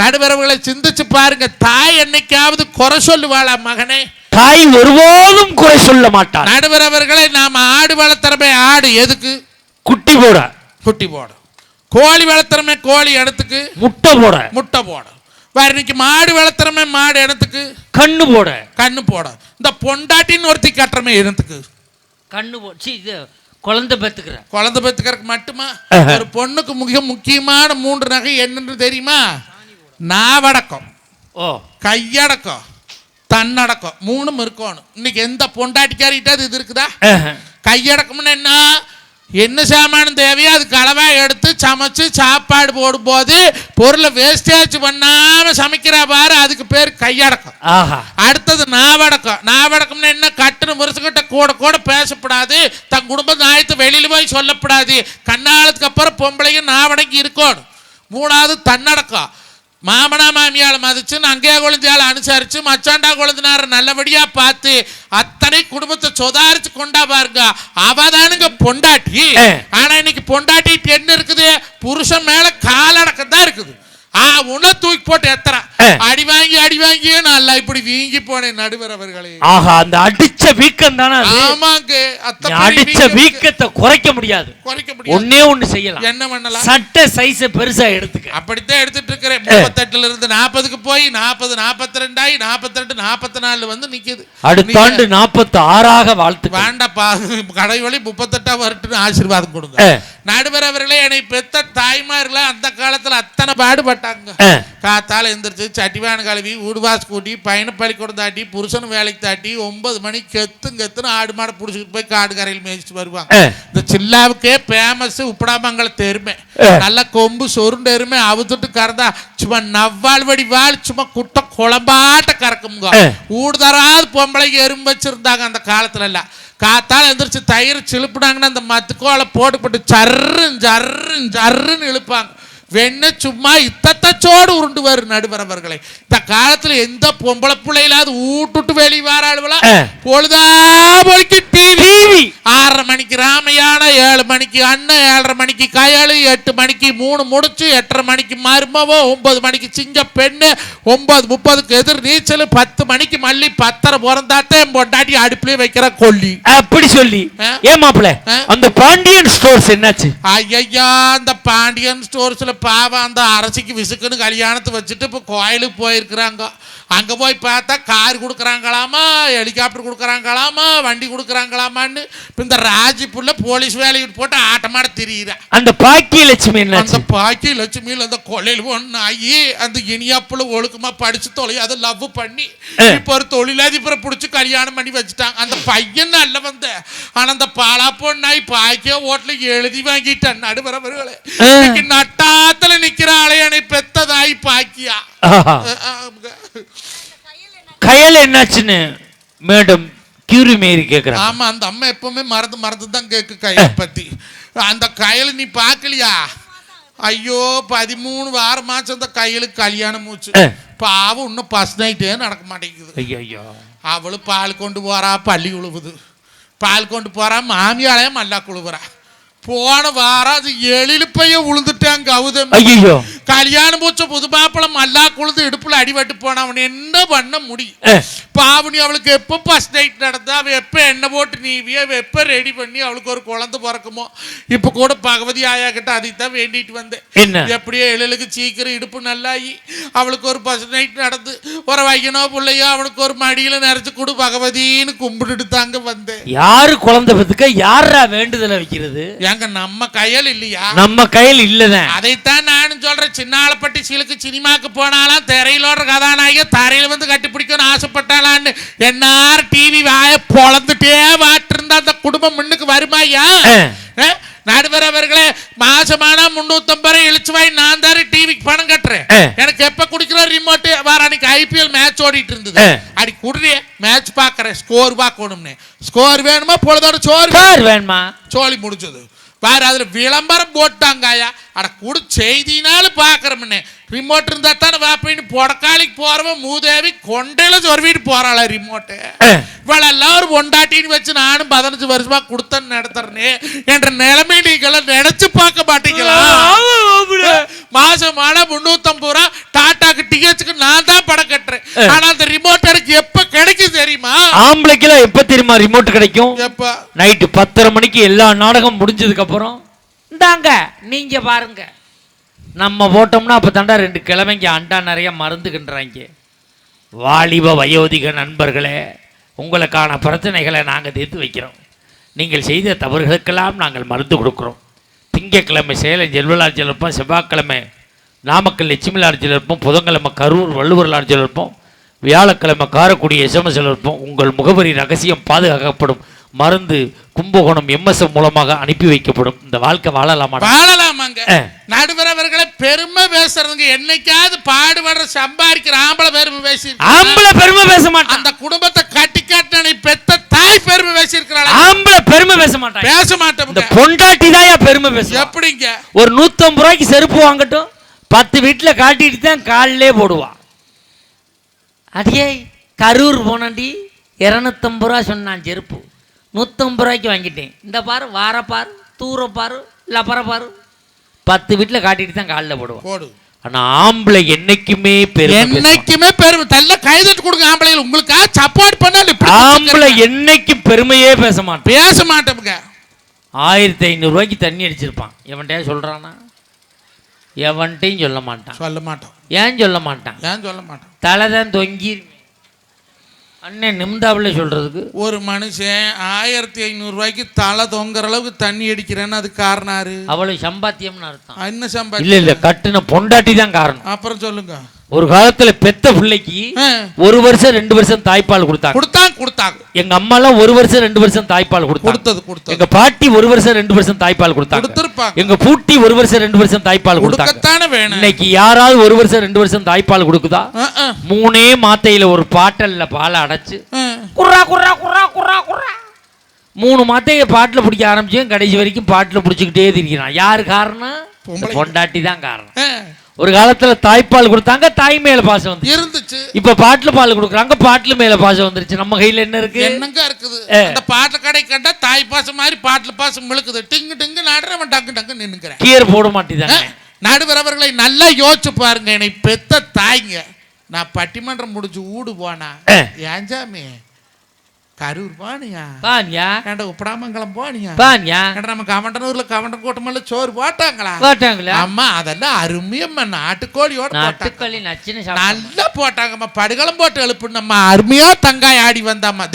S1: நடுவரவுகளை சிந்திச்சு பாருங்க. தாய் என்னைக்காவது குறை சொல்லுவாளா மகனே?
S3: தாய் ஒருபோதும் குறை சொல்ல மாட்டார்.
S1: நடுவரவர்களை, நாம ஆடு வளர்த்துறமே. ஆடு எதுக்கு?
S3: குட்டி போட.
S1: குட்டி போட. கோழி வளர்த்துறமே. கோழி இடத்துக்கு முட்டை போட. முட்டை போட. வேற இன்னைக்கு மாடு வளர்த்துறமே, மாடு இடத்துக்கு
S3: கண்ணு போட.
S1: கண்ணு போட. இந்த பொண்டாட்டின்னு ஒருத்தி கட்டுறமே இடத்துக்கு
S3: கண்ணு போச்சு. இது குழந்தை பெத்துக்கிற.
S1: குழந்தை பெத்துக்கிறதுக்கு மட்டுமா? ஒரு பொண்ணுக்கு மிக முக்கியமான 3 நகை என்னன்னு தெரியுமா? நாவடக்கம், கையடக்கம், தன்னடக்கம், 3 இருக்கணும். இன்னைக்கு எந்த பொண்டாட்டிக்காரிட்ட இது இருக்குதா? கையடக்கம்னு என்ன சாமானும் தேவையோ அது களவா எடுத்து சமைச்சு சாப்பாடு போடும்போது பொருளை வேஸ்டேஜ் பண்ணாம சமைக்கிறா பாரு, அதுக்கு பேர் கையடக்கம். அடுத்தது நாவடக்கம். நாவடக்கம்னு என்ன? கட்டுன முரசுகிட்ட கூட கூட பேசப்படாது, தன் குடும்ப நாயத்தை வெளியில போய் சொல்லப்படாது, கண்ணாலத்துக்கு அப்புறம் பொம்பளைங்க நாவடங்கி இருக்கணும். 3வது தன்னடக்கம். மாமனா மாமியால மதிச்சு அங்கேயா குழந்தையால அனுசரிச்சு மச்சாண்டா குழந்தைனார நல்லபடியா பார்த்து அத்தனை குடும்பத்தை சொதாரிச்சு கொண்டா பாருங்க, அவதானுங்க பொண்டாட்டி. ஆனா இன்னைக்கு பொண்டாட்டி என்ன இருக்குது? புருஷன் மேல காலடக்கம் தான் இருக்குது. உன்ன தூக்கி போட்டு எத்தனை அடி வாங்கி நல்லா இப்படி வீங்கி போனேன் நடுவர் அவர்களே.
S3: ஆஹா, அந்த அடிச்ச வீக்கம் தானே.
S1: ஆமாங்க,
S3: அடிச்ச வீக்கத்தை குறைக்க முடியாது. ஒண்ணே ஒண்ணு செய்யலாம்.
S1: என்ன பண்ணலாம்?
S3: சட்டை சைஸ் பெருசா எடுத்துக்க.
S1: அப்படித்தான் எடுத்துட்டு இருக்கிறேன். 38ல இருந்து 40க்கு போய் 40, 42 ஆகி 42, 44 வந்து நிக்குது.
S3: அடுத்த ஆண்டு 46ஆக வாழ்த்து.
S1: வேண்டாப்பா, கடை வழி 38 வரட்டுன்னு ஆசீர்வாதம் கொடுங்க. நடுவர் அவர்களே, என்னை பெத்த தாய்மார்கள அந்த காலத்துல அத்தனை பாடுபட்டாங்க. காத்தால எந்திரிச்சு சட்டிவான கழுவி வீடுவாஸ் கூட்டி பையனை பள்ளிக்கூடம் தாட்டி புருஷன் வேலைக்கு தாட்டி 9 மணி கெத்துன்னு ஆடு மாடை புடிச்சிட்டு போய் காடு கரையில் மேய்ச்சிட்டு வருவாங்க. இந்த சில்லாவுக்கே பேமஸ் உப்படாமங்கல தெருமை, நல்ல கொம்பு சொருண்டு எருமை அவுத்துட்டு கறந்தா சும்மா நவ்வாள் வடிவாள் சும்மா குட்ட குழம்பாட்ட கறக்குங்க. ஊடுதராது பொம்பளைக்கு எறும்பு வச்சிருந்தாங்க அந்த காலத்துல எல்லாம். காத்தால எந்திரிச்சு தயிர் சிலுப்புனாங்கன்னா அந்த மத்துக்கோலை போட்டு ஜர்ன்னு இழுப்பாங்க. வெண்ண சும்மா இத்தத்தச்சோடு உருண்டு வரும் நடுவரவர்களை. இந்த காலத்துல எந்த பொம்பளை பிள்ளையிலாவது ஊட்டுட்டு வெளியே வாராளுவலா? பொழுதா பொழுக்கி டிவி. 6:30 மணிக்கு ராமையான, 7 மணிக்கு அண்ணன், 7:30 மணிக்கு கயலு, 8 மணிக்கு 3 முடிச்சு, 8:30 மணிக்கு மருமவோ, 9 மணிக்கு சிங்க பெண்ணு, 9:30க்கு எதிர் நீச்சல், 10 மணிக்கு மல்லி, 10:30 பிறந்தாத்தே பொண்டாட்டி அடுப்புலயே வைக்கிற கொல்லி.
S3: அப்படி சொல்லி ஏன் மாப்பிள்ள அந்த பாண்டியன் ஸ்டோர்ஸ் என்னாச்சு?
S1: ஐயா, அந்த பாண்டியன் ஸ்டோர்ஸ்ல பாவம் அந்த அரசிக்கு விசுக்குன்னு கல்யாணத்தை வச்சுட்டு இப்போ கோயிலுக்கு போயிருக்கிறாங்க. அங்க போய் பார்த்தா கார் கொடுக்குறாங்களாமா, ஹெலிகாப்டர் கொடுக்குறாங்களாமா, வண்டி கொடுக்குறாங்களாமான்னு இந்த ராஜிப்புள்ள போலீஸ் வேலைக்கு போட்டு ஆட்டமாட திரியிற
S3: அந்த பாக்கியலட்சுமி.
S1: அந்த பாக்கியலட்சுமியில் அந்த கொலையில் ஒன்னாகி அந்த இனியாப்புல ஒழுக்கமா படிச்சு தொலை அதை லவ் பண்ணி இப்போ ஒரு தொழிலதிபரை பிடிச்சி கல்யாணம் பண்ணி வச்சுட்டாங்க. அந்த பையன் நல்ல வந்த, ஆனா அந்த பாலா பொண்ணாய் பாக்கிய ஓட்டுல எழுதி வாங்கிட்டான் நடுவரவர்களே. நட்டாத்துல நிக்கிற ஆளையனை பெத்ததாய் பாக்கியா.
S3: கயல் என்னாச்சுன்னு மேடம் கியூரி மேரி கேக்குறாங்க.
S1: ஆமா, அந்த அம்மா எப்பவுமே மறந்து தான் கேக்கு கயல் பத்தி. அந்த கயல் நீ பாக்கலையா? ஐயோ, 13 வாரமாச்சு அந்த கையலுக்கு கல்யாணம் மூச்சு. பாவம் இன்னும் ஃபர்ஸ்ட் நைட்டே நடக்க மாட்டேங்குது. அவளு பால் கொண்டு போறா, பள்ளி உழுவுது. பால் கொண்டு போறா, மாமியாலே மல்லா குழுவுறா. போன வாரம் அது எழிலுப்பைய உழுந்துட்டாங்க கௌதம். ஐயோ, கல்யாணம் பூச்ச புது மாப்பிளம் மல்லா குழுது இடுப்புல அடிபட்டு போன. அவன் என்ன பண்ண முடியும்? பாவனி அவளுக்கு எப்போ ஃபர்ஸ்ட் நைட் நடந்தா, அவ எப்ப எண்ணெய் போட்டு நீவிய, எப்ப ரெடி பண்ணி அவளுக்கு ஒரு குழந்தை பிறக்குமோ. இப்ப கூட பகவதி ஆயா கிட்ட அதைத்தான் வேண்டிட்டு வந்தேன். எப்படியோ எழிலுக்கு சீக்கிரம் இடுப்பு நல்லாயி அவளுக்கு ஒரு ஃபர்ஸ்ட் நைட் நடந்து ஒரு வைக்கனோ பிள்ளையோ அவனுக்கு ஒரு மடியில நிறைச்சு கொடு பகவதின்னு கும்பிட்டுட்டு தாங்க வந்தேன்.
S3: யாரு குழந்தை பத்துக்க யாரா வேண்டுதல வைக்கிறது?
S1: நம்ம கையில் இல்லையா?
S3: நம்ம கையில் இல்லதான்.
S1: அதைத்தான் நானும் சொல்றேன். சின்னாலப்பட்டி சீலுக்கு சினிமாக்கு போனாலும் திரையிலோட கதாநாயக தரையில வந்து கட்டிப்பிடிக்கணும்னு ஆசைப்பட்டாலான்னு என்னார் டிவி வாய பொழந்துட்டே வாட்டு இருந்தா அந்த குடும்பம் முன்னுக்கு வருமாயா? நடுவர் அவர்களே, மாசமானா 350 இழிச்சுவாய் நான் தாரு டிவிக்கு பணம் கட்டுறேன். எனக்கு எப்ப குடிக்கிற ரிமோட் வார அன்னைக்கு IPL மேட்ச் ஓடிட்டு இருந்தது. அடி குடுறிய மேட்ச் பாக்குறேன், ஸ்கோர் பார்க்கணும்னு. ஸ்கோர் வேணுமா? பொழுதோட சோறு வேணுமா? சோழி முடிஞ்சது வேற. அதுல விளம்பரம் போட்டாங்கயா. அட குடு செய்தினாலும் பாக்குறோம்னு. ரிமோட் இருந்தா தானே வாப்பின்னு பொடக்காளிக்கு போறவன் மூதேவி கொண்டையில சொருவிட்டு போறாள ரிமோட்டு. இவளெல்லாம் ஒரு பொண்டாட்டின்னு வச்சு நானும் 15 வருஷமா கொடுத்தேன்னு நடத்துறேன்னு என்ற நிலைமை நீங்கள நினைச்சு பார்க்க மாட்டீங்களா? மாசமான 350 ரூபா டாட்டாக்கு டிக்கெட்ஸுக்கு நான் தான் படம் கட்டுறேன். ஆனா அந்த ரிமோட் எனக்கு எப்ப கிடைக்கும் தெரியுமா?
S3: ஆம்பளைக்குலாம் எப்ப தெரியுமா ரிமோட் கிடைக்கும்?
S1: எப்ப?
S3: நைட்டு 10:30 மணிக்கு எல்லா நாடகம் முடிஞ்சதுக்கு அப்புறம் இந்தாங்க நீங்க பாருங்க. நம்ம போட்டோம்னா அப்போ தாண்டா 2 கிழமைங்க அண்டா நிறைய மருந்துகின்றாங்க. வாலிப வயோதிக நண்பர்களே, உங்களுக்கான பிரச்சனைகளை நாங்கள் தீர்த்து வைக்கிறோம். நீங்கள் செய்த தவறுகளுக்கெல்லாம் நாங்கள் மருந்து கொடுக்குறோம். திங்கட்கிழமை சேலம் செல்வலாட்சியில் இருப்போம், செவ்வாய்க்கிழமை நாமக்கல் லட்சுமி லாட்சியில் இருப்போம், புதன்கிழமை கரூர் வள்ளுவர் லாட்சியில் இருப்போம், வியாழக்கிழமை காரைக்குடி எஸ்எம்எஸ்ல இருப்போம். உங்கள் முகவரி ரகசியம் பாதுகாக்கப்படும். மருந்து கும்பகோணம் எம்எஸ்எம் மூலமாக அனுப்பி வைக்கப்படும். இந்த வாழ்க்கை வாழலாமா?
S1: வாழலாமாங்க. நடுவர் அவர்களை பெருமை பேசுறதுங்க. என்னைக்காவது பாடுபடுற சம்பாதிக்கிற ஆம்பளை பெருமை பேசி,
S3: ஆம்பளை பெருமை பேச மாட்டான்.
S1: அந்த குடும்பத்தை கட்டி காட்டின பெத்த தாய் பெருமை பேசியிருக்கிறாள்.
S3: ஆம்பளை பெருமை பேச மாட்டான்.
S1: பேச மாட்டோம்.
S3: இந்த பொண்டாட்டி தான் பெருமை பேச.
S1: எப்படிங்க?
S3: ஒரு 150 ரூபாய்க்கு செருப்பு வாங்கட்டும், 10 வீட்டில் காட்டிட்டு தான் காலிலே போடுவா. அடியே கரூர் போனண்டி 250 ரூபா சொன்னான் செருப்பு, 150 ரூபாய்க்கு வாங்கிட்டேன். இந்த பாரு, வார பாரு, தூர பாரு, லப்பர பாரு, 10 வீட்டில் காட்டிட்டு தான் காலில் போடுவோம். ஆனா ஆம்பளை என்னைக்குமே
S1: என்னைக்குமே பெருமை. தள்ள கைதட்டு கொடுங்க ஆம்பளைகள். உங்களுக்காக சப்போர்ட் பண்ணால்
S3: ஆம்பளை என்னைக்கும் பெருமையே பேச மாட்டேன்.
S1: பேச மாட்டோமுங்க.
S3: 1500 ரூபாய்க்கு தண்ணி அடிச்சிருப்பான். எவன்கிட்ட சொல்றானா? எவன்ட்டையும் சொல்ல மாட்டான்.
S1: சொல்ல மாட்டோம்.
S3: ஏன் சொல்ல மாட்டான்?
S1: ஏன் சொல்ல மாட்டான்?
S3: தலை தான் தொங்கி அண்ணன் நிமிந்தாவில் சொல்றதுக்கு.
S1: ஒரு மனுஷன் 1500 ரூபாய்க்கு தலை தொங்குற அளவுக்கு தண்ணி அடிக்கிறேன்னு அது காரணம்.
S3: அவளுக்கு சம்பாத்தியம்னு அர்த்தம்.
S1: என்ன சம்பாத்தியம்?
S3: இல்ல கட்டுன பொண்டாட்டி தான் காரணம்.
S1: அப்புறம் சொல்லுங்க.
S3: ஒரு காலத்துல பெத்த பிள்ளைக்கு 1 வருஷம் 2 வருஷம் தாய்ப்பால் கொடுத்தாங்க. எங்க அம்மா எல்லாம் 1 வருஷம் 2 வருஷம் தாய்ப்பால் கொடுத்தாங்க. எங்க பாட்டி 1 வருஷம் 2 வருஷம் தாய்ப்பால் கொடுத்தாங்க. எங்க பூட்டி 1 வருஷம் 2 வருஷம் தாய்ப்பால் கொடுத்தாங்க. இன்னைக்கு யாராவது 1 வருஷம் 2 வருஷம் தாய்ப்பால் கொடுக்குதா? 3 மாத்தையில ஒரு பாட்டல்ல பாலை அடைச்சு குர்ரா குர்ரா குர்ரா குர்ரா குர்ரா 3 மாத்தைய பாட்டில் பிடிக்க ஆரம்பிச்சு கடைசி வரைக்கும் பாட்டில் பிடிச்சிக்கிட்டே இருக்கிறான். யாரு காரணம்? பொண்டாட்டி தான் காரணம். ஒரு காலத்துல தாய்ப்பால் கொடுத்தாங்க, தாய் மேல பாசம் வந்து இருந்துச்சு. இப்ப பாட்டுல பால் கொடுக்குறாங்க, பாட்டுல மேல பாசம் வந்துருச்சு. நம்ம கையில என்ன இருக்கு? என்னங்க இருக்குது? அந்த பாட்டு கடை கண்டா தாய் பாசம் மாதிரி பாட்டுல பாசம் மிளுக்குது. டிங்கு டிங்கு நாடுறவன் டங்கு டங்கு நின்னுக்கிறேன். கியர் போட மாட்டேதாங்க.
S1: நடுவர் அவர்களை நல்லா யோசிச்சு பாருங்க. என்னை பெத்த தாய்ங்க. நான் பட்டிமன்றம் முடிச்சு ஊடு போனா ஏஞ்சாமே கரூர் போனியா ஏன்டா உப்படாமங்கலம் போனியா நம்ம கவண்டனூர்ல கவண்டன் கூட்டமல்ல சோறு போட்டாங்களா? அம்மா அதெல்லாம் அருமையம்மா நாட்டுக்கோழியோட நல்லா போட்டாங்கம்மா. படுகளம் போட்டு எழுப்பு நம்ம அருமையா தங்காய் ஆடி வந்தாம்மா.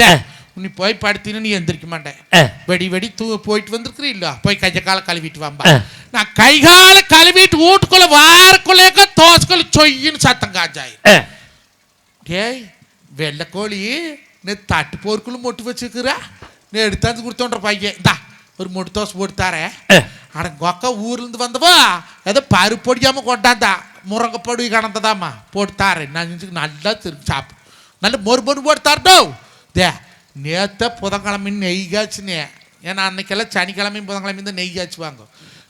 S1: நீ போய் படுத்தின்னு நீ எந்திரிக்க மாட்டேன். வெடி வெடி போயிட்டு வந்திருக்கிற இல்ல, போய் கைய கால கழுவிட்டு வாம்பா. நான் கை கால கழுவிட்டு வீட்டுக்குள்ள வாரக்குள்ளேக்க தோசைக்குள்ள சொய்யின்னு சத்தம் காஞ்சாய். டேய் வெள்ளை கோழி நீ தட்டு போருக்குள்ள மொட்டு வச்சுக்கிறா, நீ எடுத்தாந்து கொடுத்தோன்ற பையன் இந்தா ஒரு மொட்டு தோசை போட்டு தாரேன். அட கொக்கா ஊர்ல இருந்து வந்தவா ஏதோ பருப்பு பொடியாம கொண்டாந்தா, முருங்கை பொடி கணந்ததாம்மா போட்டு தாரேன். நான் நல்லா திரும்பி சாப்பிடு, நல்ல மொறு மொறு போட்டு தாரட்டோ. நேற்ற புதன்கிழமைன்னு நெய் காய்ச்சுனே. ஏன்னா அன்னைக்கெல்லாம் சனிக்கிழமையும் புதன்கிழமையும் தான் நெய் காய்ச்சுவாங்க.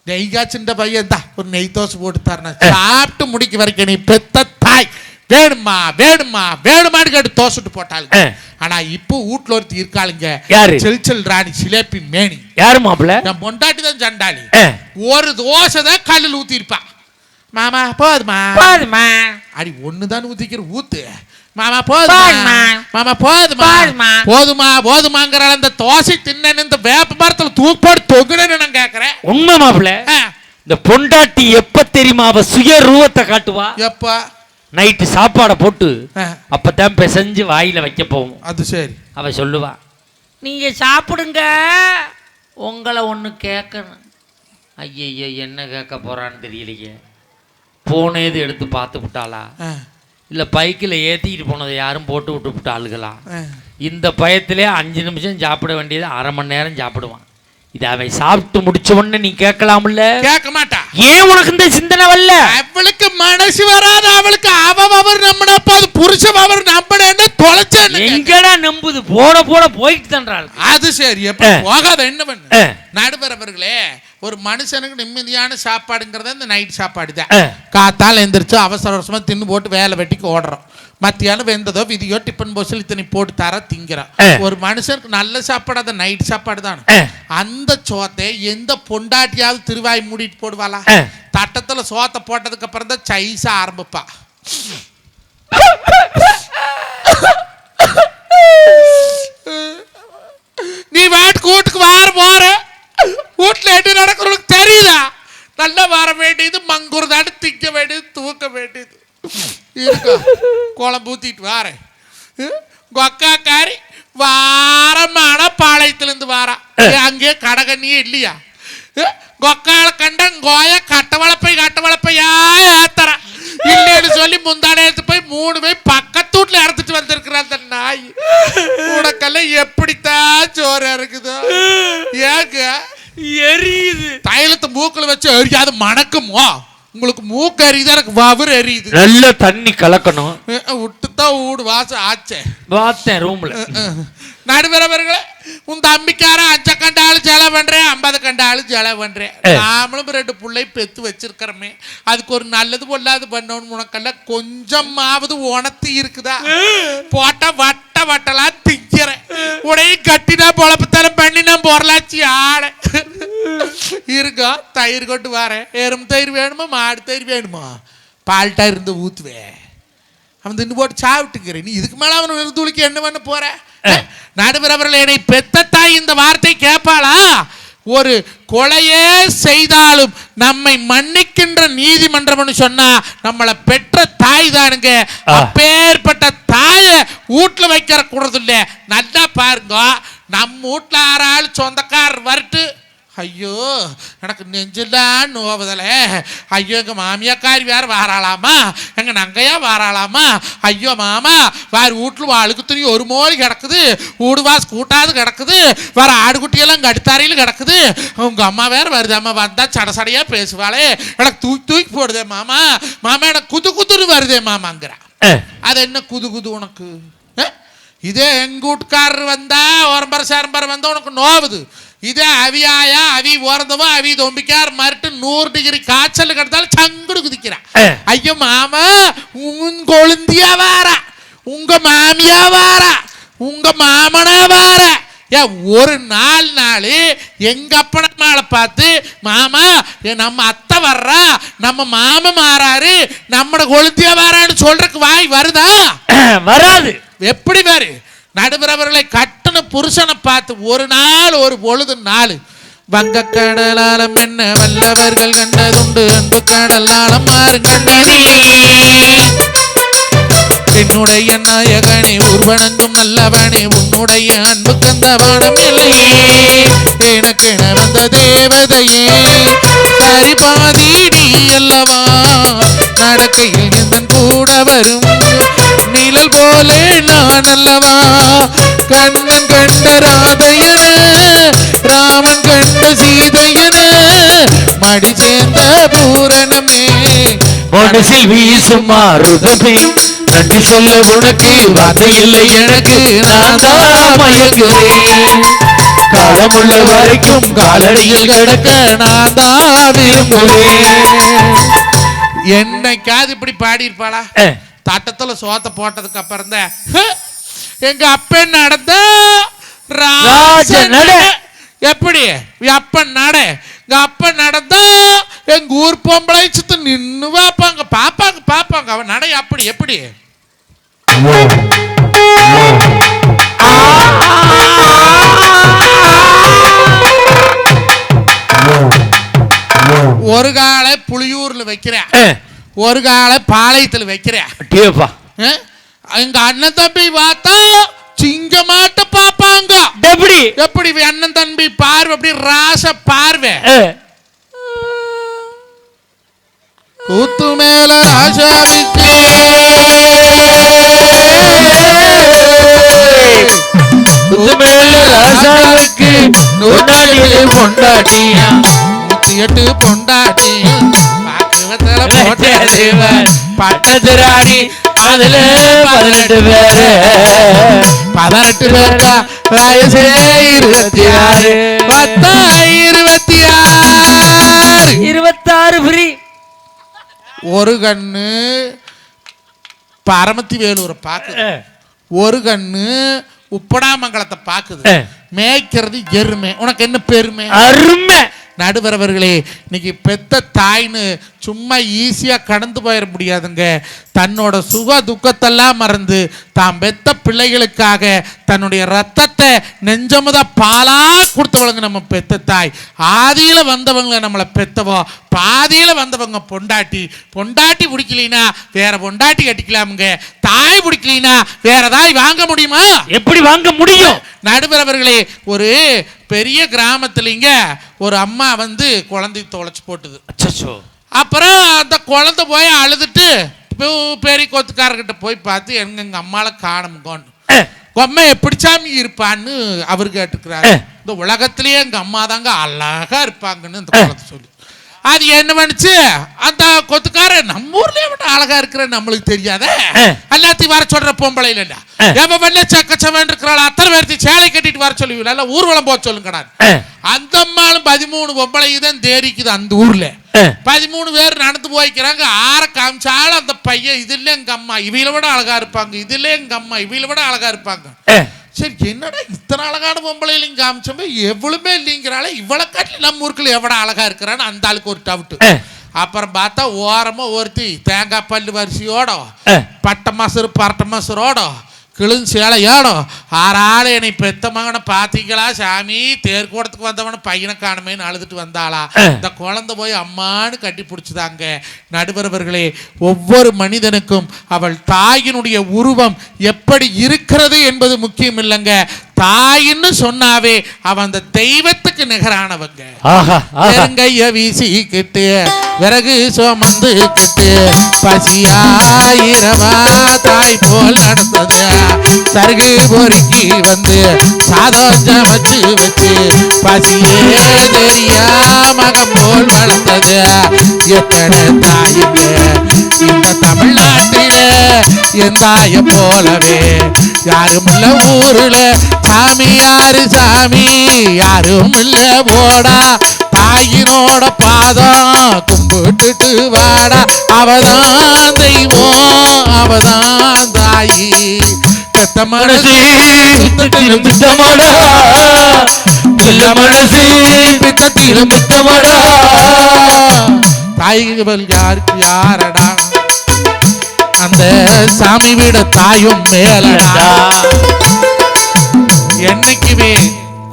S1: நெய் காய்ச்சுன்ற பையன் தான் ஒரு நெய் தோசை போட்டு தரேன். சாப்பிட்டு முடிக்க வரைக்கும் நீ பெத்த தாய் வேணுமா வேணுமா வேணுமான்னு கேட்டு தோசைட்டு போட்டாளுங்க. ஆனா இப்போ வீட்டுல ஒருத்தி இருக்காளுங்க, செல்சல் ராணி சிலேபி மேனி.
S3: யாரு மாப்பிள்ள?
S1: என் பொண்டாட்டி தான் சண்டாளி. ஒரு தோசை தான் கல்லில் ஊத்தி இருப்பா. மாமா போதுமா போதுமா அடி ஒண்ணுதான் ஊத்திக்கிற ஊத்து. மாமா போதுமா மாமா போதுமா போதுமா போதுமாங்கிற அந்த தோசை தின்னு இந்த வேப்ப மரத்துல தூப்பாடு தொகுனு நான் கேக்குறேன்.
S3: உண்மை மாப்பிள்ள. இந்த பொண்டாட்டி எப்ப தெரியுமா அவ சுய ரூபத்தை காட்டுவா?
S1: எப்ப?
S3: நைட்டு சாப்பாடை போட்டு அப்பதான் பிசைஞ்சு வாயில வைக்க போவோம்.
S1: அது சரி.
S3: அவ சொல்லுவா, நீங்க சாப்பிடுங்க, உங்களை ஒண்ணு கேட்கணும். ஐயோ என்ன கேட்க போறான்னு தெரியலையே. போனது எடுத்து பார்த்து விட்டாளா, இல்ல பைக்கில் ஏத்திக்கிட்டு போனதை யாரும் போட்டு விட்டு விட்டு ஆளுகளா? இந்த பயத்திலே 5 நிமிஷம் சாப்பிட வேண்டியது 1/2 மணி நேரம் சாப்பிடுவான். இதை அவை சாப்பிட்டு முடிச்ச உடனே நீ கேட்கலாம்ல? கேட்க மாட்டா. ஏன் உனக்கு இந்த சிந்தனை வரல? அவளுக்கு மனசு வராது. அவளுக்கு அவர் நம்பினப்ப அது புருஷன் அவர் நம்பினு தொலைச்ச எங்கடா நம்புது? போட போட போயிட்டு தன்றாள். அது சரி, எப்ப போகாத என்ன பண்ணு. நடுவர் அவர்களே, ஒரு மனுஷனுக்கு நிம்மதியான சாப்பாடுங்கிறத இந்த நைட் சாப்பாடு தான். காத்தால் எந்திரிச்சு அவசர அவசரமா தின்னு போட்டு வேலை வெட்டிக்கு ஓடுறோம். மத்தியானம் வெந்ததோ விதியோ டிஃபன் பாக்ஸில் இத்தனை போட்டு தர திங்கிறான். ஒரு மனுஷனுக்கு நல்ல சாப்பாடு அந்த நைட் சாப்பாடு தான். அந்த சோத்தை எந்த பொண்டாட்டியாவது திருவாய் மூடிட்டு போடுவாளா? தட்டத்துல சோத்தை போட்டதுக்கு அப்புறம் தான் சைஸ ஆரம்பிப்பா. நீ வீட்டுக்கு வார போற வீட்டுல எட்டு நடக்கிறவங்களுக்கு தெரியுதா?
S1: நல்லா வர வேண்டியது மங்குறதாடு திக்க வேண்டியது தூக்க வேண்டியது இருக்கா. குழம்பு ஊத்திட்டு வாரேன். கொக்காக்காரி வாரமான பாளையத்திலிருந்து வாரா. அங்கே கடகண்ணியே இல்லையா? கொக்கால கண்ட கோய கட்ட வளப்பையா ஏத்தற இல்லைன்னு சொல்லி முந்தானே எடுத்து போய் 3 போய் பக்கத்து வீட்டுல இறந்துட்டு வந்திருக்கிற அந்த நாய். உனக்கெல்லாம் எப்படித்தான் சோறு இருக்குதோ? ஏங்க
S3: எரியுது.
S1: தைலத்தை மூக்குல வச்சு எரியாது மணக்குமோ? உங்களுக்கு மூக்கு எரியுது, எனக்கு வவுறு எரியுது.
S3: நல்ல தண்ணி கலக்கணும்.
S1: விட்டுத்தான் ஊடு வாசம் ஆச்சே.
S3: பார்த்தேன் ரூம்ல.
S1: நடுவரவர்களே, உன் தம்பிக்கார 5 கண்டாலு செலவு பண்றேன், 50 கண்டாலு செலவு பண்றேன். நாமளும் 2 பிள்ளை பெத்து வச்சிருக்கிறோமே, அதுக்கு ஒரு நல்லது பொல்லாது பண்ணணும். உனக்கெல்லாம் கொஞ்சமாவது உணர்த்தி இருக்குதா? போட்டா வட்டலா திங்கிறேன். உடைய கட்டினா பொழப்பத்தரம் பண்ணி நான் பொருளாச்சி ஆட இருக்கா. தயிர் கொண்டு வரேன். எறும்பு தயிர் வேணுமா மாடு தயிர் வேணுமா? பால்ட்டா இருந்து ஊத்துவேன். அவன் தின்னு போட்டு சாப்பிட்டுக்கிறேன். நீ இதுக்கு மேல அவன் விருதுளிக்கு என்ன பண்ண போற? நடுவரவர்கள், என்னை பெத்த தாய் இந்த வார்த்தை கேட்பாளா? ஒரு கொலையே செய்தாலும் நம்மை மன்னிக்கின்ற நீதிமன்றம் சொன்னா நம்மளை பெற்ற தாய் தானுங்க. அப்பேற்பட்ட தாய வீட்டுல வைக்கிற கூடாது இல்ல. நல்லா பாருங்க, நம்ம வீட்டுல ஆறாள் சொந்தக்காரர் வரட்டு, ஐயோ எனக்கு நெஞ்செல்லாம் நோவுதல. ஐயோ எங்க மாமியாக்காரி வேற வாராளாமா, எங்க நங்கையா வாராளாமா. ஐயோ மாமா வேற வீட்டுல அழுக்கு துணி ஒரு மோலி கிடக்குது, வீடு வாசு கூட்டாது கிடக்குது, வேற ஆடுகுட்டியெல்லாம் கடுத்தாரையில் கிடக்குது. உங்க அம்மா வேற வருதாம்மா, வந்தா சடசடையா பேசுவாளே, எனக்கு தூக்கி போடுதே மாமா, மாமா எனக்கு குதுன்னு வருதே மாமாங்கிறா. அது என்ன குது உனக்கு? இதே எங்க வீட்டுக்காரர் வந்தா ஓரம்பர சேரம்பர வந்தா உனக்கு நோவுது. இதே அவியாயா அவி ஓரந்தவோ அவி தொம்பிக்கார் மறுட்டு 100 டிகிரி காய்ச்சல் கிடந்தாலும் சங்குடு குதிக்கிறான். ஐயோ மாமா உன் கொழுந்தியா வாரா, உங்க மாமியா வாரா, உங்க மாமனா வாரா. ஒரு நாள் எங்க அப்பனை பார்த்து மாமா நம்ம அத்தை வர்றா, நம்ம மாமா மாறாரு, நம்மட கொழுந்தியா வாரான்னு சொல்றதுக்கு வாய் வருதா?
S3: வராது.
S1: எப்படி பாரு. நடுவரவர்களை கட்டண புருஷனை பார்த்து ஒரு நாள் ஒரு பொழுது 4 வங்கக்கடலாலம் என்ன வல்லவர்கள் கண்டதுண்டு, அன்பு கடலாலம் மாறுங்கண்ணனே, என்னுடைய நாயகனே ஊர்வனங்கும் நல்லவனே, உன்னுடைய அன்பு கந்தவானம் இல்லையே, எனக்கென வந்த தேவதையே சரி பாதி நீ அல்லவா, நடக்கையில் எந்தன் கூட வரும் நிழல் போலே நான் அல்லவா, கண்ணன் கண்ட ராதையன ராமன் கண்ட சீதையன மடி சேர்ந்த பூரணமே,
S3: மனசில் வீசும் மாறுதமே, நன்றி சொல்ல உனக்கு வார்த்தை இல்லை எனக்கு, நான் தான் மயங்குறேன், காலமுள்ள வரைக்கும் காலடியில் கிடக்க நான் தான் விரும்புகிறேன்.
S1: என்னைக்காவது இப்படி பாடி இருப்பாளா? தட்டத்துல சோத்த போட்டதுக்கு அப்புறம் தான் எங்க அப்பன் நடந்த எப்படி அப்பன் நட எங்க அப்பன் நடந்தா எங்க ஊர் பொம்பளை சுத்த நின்னு பாப்பாங்க அவன் நடை அப்படி எப்படி ஒரு காலை புளியூர்ல வைக்கிறேன், ஒரு காலை பாளையத்துல வைக்கிறேன். எங்க அண்ணன் தம்பி பார்த்தா சிங்கமாட்ட பாப்பாங்க. எப்படி அண்ணன் தம்பி பார்வை அப்படி ராச பார்வை, கூத்து மேல ராசாவிக்கு பொண்டாட்டியா 108 பொண்டாட்டியா பட்டதுராணி அதுல 18 பேரு 18 பேருக்கா வயசே 26 26
S3: ஃப்ரீ.
S1: ஒரு கண்ணு பரமத்தி வேலூரை பாக்குது, ஒரு கண்ணு உப்படாமங்கலத்தை பாக்குது. மேய்க்கிறது எருமை, உனக்கு என்ன பெருமை?
S3: அருமை.
S1: நடுவரவர்களே, இன்னைக்கு பெத்த தாய்னு சும்மா ஈஸியா கடந்து போயிட முடியாதுங்க. தன்னோட சுக துக்கத்தெல்லாம் மறந்து தாம் பெத்த பிள்ளைகளுக்காக தன்னுடைய ரத்தத்தை நெஞ்சமுத பாலா கொடுத்தவங்க நம்ம பெத்த தாய். ஆதியில வந்தவங்க நம்மளை பெத்தவோ, பாதியில வந்தவங்க பொண்டாட்டி. பொண்டாட்டி பிடிக்கலனா வேற பொண்டாட்டி கட்டிக்கலாமுங்க. தாய் பிடிக்கலனா வேற தாய் வாங்க முடியுமா?
S3: எப்படி வாங்க முடியும்?
S1: நடுவர் அவர்களே, ஒரு பெரிய கிராமத்துலங்க ஒரு அம்மா வந்து குழந்தை தொலைச்சு போட்டுது. அப்புறம் அந்த குழந்தை போய் அழுதுட்டு பெரிய கொத்துக்காரர்கிட்ட போய் பார்த்து எங்க அம்மால காணமுங்கன்னு. கொம்மை எப்படிச்சாமி இருப்பான்னு அவரு கேட்டுக்கிறாரு. இந்த உலகத்திலேயே எங்க அம்மா தாங்க அழகா இருப்பாங்கன்னு அந்த குழந்தை சொல்லி. அது என்ன பண்ணுச்சு, அந்த கொத்துக்காரர் நம்ம ஊர்லயே மட்டும் அழகா இருக்கிற நம்மளுக்கு தெரியாத எல்லாத்தையும் வர சொல்ற பொம்பளை இல்ல வெள்ள சக்கச்சவன் இருக்கிறாள் அத்தனை பேர்த்தையும் சேலை கட்டிட்டு வர சொல்லுவீங்க, ஊர்வலம் போக சொல்லுங்க. அந்த அம்மாலும் 13 பொம்பளை தான் தேரிக்குது அந்த ஊர்ல. 13 பேர் நடந்து போய்க்கிறாங்க. ஆற காமிச்சாலும் அந்த பையன் இது இல்ல எங்க அம்மா இவையில விட அழகா இருப்பாங்க, இது இல்ல எங்க அம்மா இவையில விட அழகா இருப்பாங்க. சரி, என்னடா இத்தனை அழகான பொம்பளையிலையும் காமிச்சோமே எவ்வளவுமே இல்லைங்கிறாளே, இவ்வளவு காட்டில நம்ம ஊருக்குள்ள எவ்வளோ அழகா இருக்கிறான்னு அந்த ஆளுக்கு ஒரு டவுட்டு. அப்புறம் பார்த்தா ஓரமா ஒருத்தி தேங்காய் பல்லு வரிசையோட பட்டை மசரு பரட்டை மசரோட கிழிஞ்சேலையோட ஆறாள் என்னை பெத்த மகனை பார்த்தீங்களா சாமி, தேர்கூடத்துக்கு வந்தவன பையனை காணுமேன்னு அழுதுட்டு வந்தாளா. இந்த குழந்தை போய் அம்மானு கட்டி பிடிச்சதாங்க. நடுவர்களே, ஒவ்வொரு மனிதனுக்கும் அவள் தாயினுடைய உருவம் எப்படி இருக்கிறது என்பது முக்கியம் இல்லைங்க. தாயின்னு சொன்னாவே அவன் அந்த தெய்வத்துக்கு நிகரானவங்க. வெறுங்கைய வீசிக்கிட்டு விறகு சுமந்துக்கிட்டு பசியாயிரமா தாய் போல் நடந்தது. சருகு பொறுக்கி வந்து சாதம் சமைச்சு வச்சு பசியே தெரியா மகம் போல் வளர்த்தது. எத்தனை தாயுங்க இந்த தமிழ்நாட்டில என் தாய போலவே யாரும் இல்ல ஊருல. சாமி யாரு சாமி யாரும் இல்ல போடா, தாயினோட பாதம் கும்பிட்டுட்டு வாடா. அவதான் தெய்வம் அவதான் தாயி. பெத்த மனசு பித்தத்திலும் முத்தமடா. தாய்கள் யாருக்கு யாரடா, அந்த சாமி விட தாயும் மேலடா. என்னைக்குமே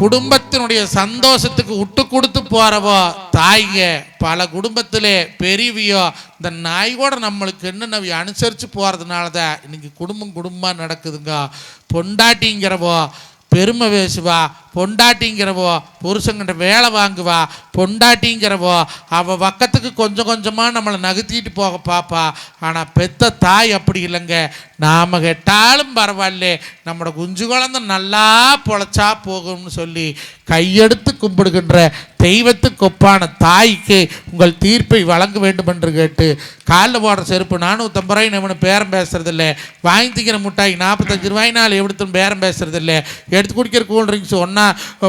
S1: குடும்பத்தினுடைய சந்தோஷத்துக்கு விட்டு கொடுத்து போறவோ தாய்ங்க. பல குடும்பத்திலே பெரியவியோ இந்த நாய் கூட நம்மளுக்கு என்னென்ன அனுசரித்து போகிறதுனாலதான் இன்னைக்கு குடும்பமா நடக்குதுங்க. பொண்டாட்டிங்கிறவோ பெருமை பேசுவா, பொண்டாட்டிங்கிறவோ புருஷங்கிட்ட வேலை வாங்குவா, பொண்டாட்டிங்கிறவோ அவள் பக்கத்துக்கு கொஞ்சம் கொஞ்சமாக நம்மளை நகர்த்திட்டு போக பார்ப்பா. ஆனால் பெத்த தாய் அப்படி இல்லைங்க. நாம் கெட்டாலும் பரவாயில்ல, நம்மளோட குஞ்சு குழந்தை நல்லா பொழைச்சா போகும்னு சொல்லி கையெடுத்து கும்பிடுகின்ற தெய்வத்துக்கு ஒப்பான தாய்க்கு உங்கள் தீர்ப்பை வழங்க வேண்டும் என்று கேட்டு, காலில் போடுற செருப்பு 450 ரூபாய்னு எவனும் பேரம் பேசுறதில்ல, வாங்கி திங்கிற முட்டாய் 45 ரூபாய்னாலும் எவ்வளோத்தும் பேரம் பேசுறதில்ல, எடுத்து குடிக்கிற கூல்ட்ரிங்க்ஸ் ஒன்றா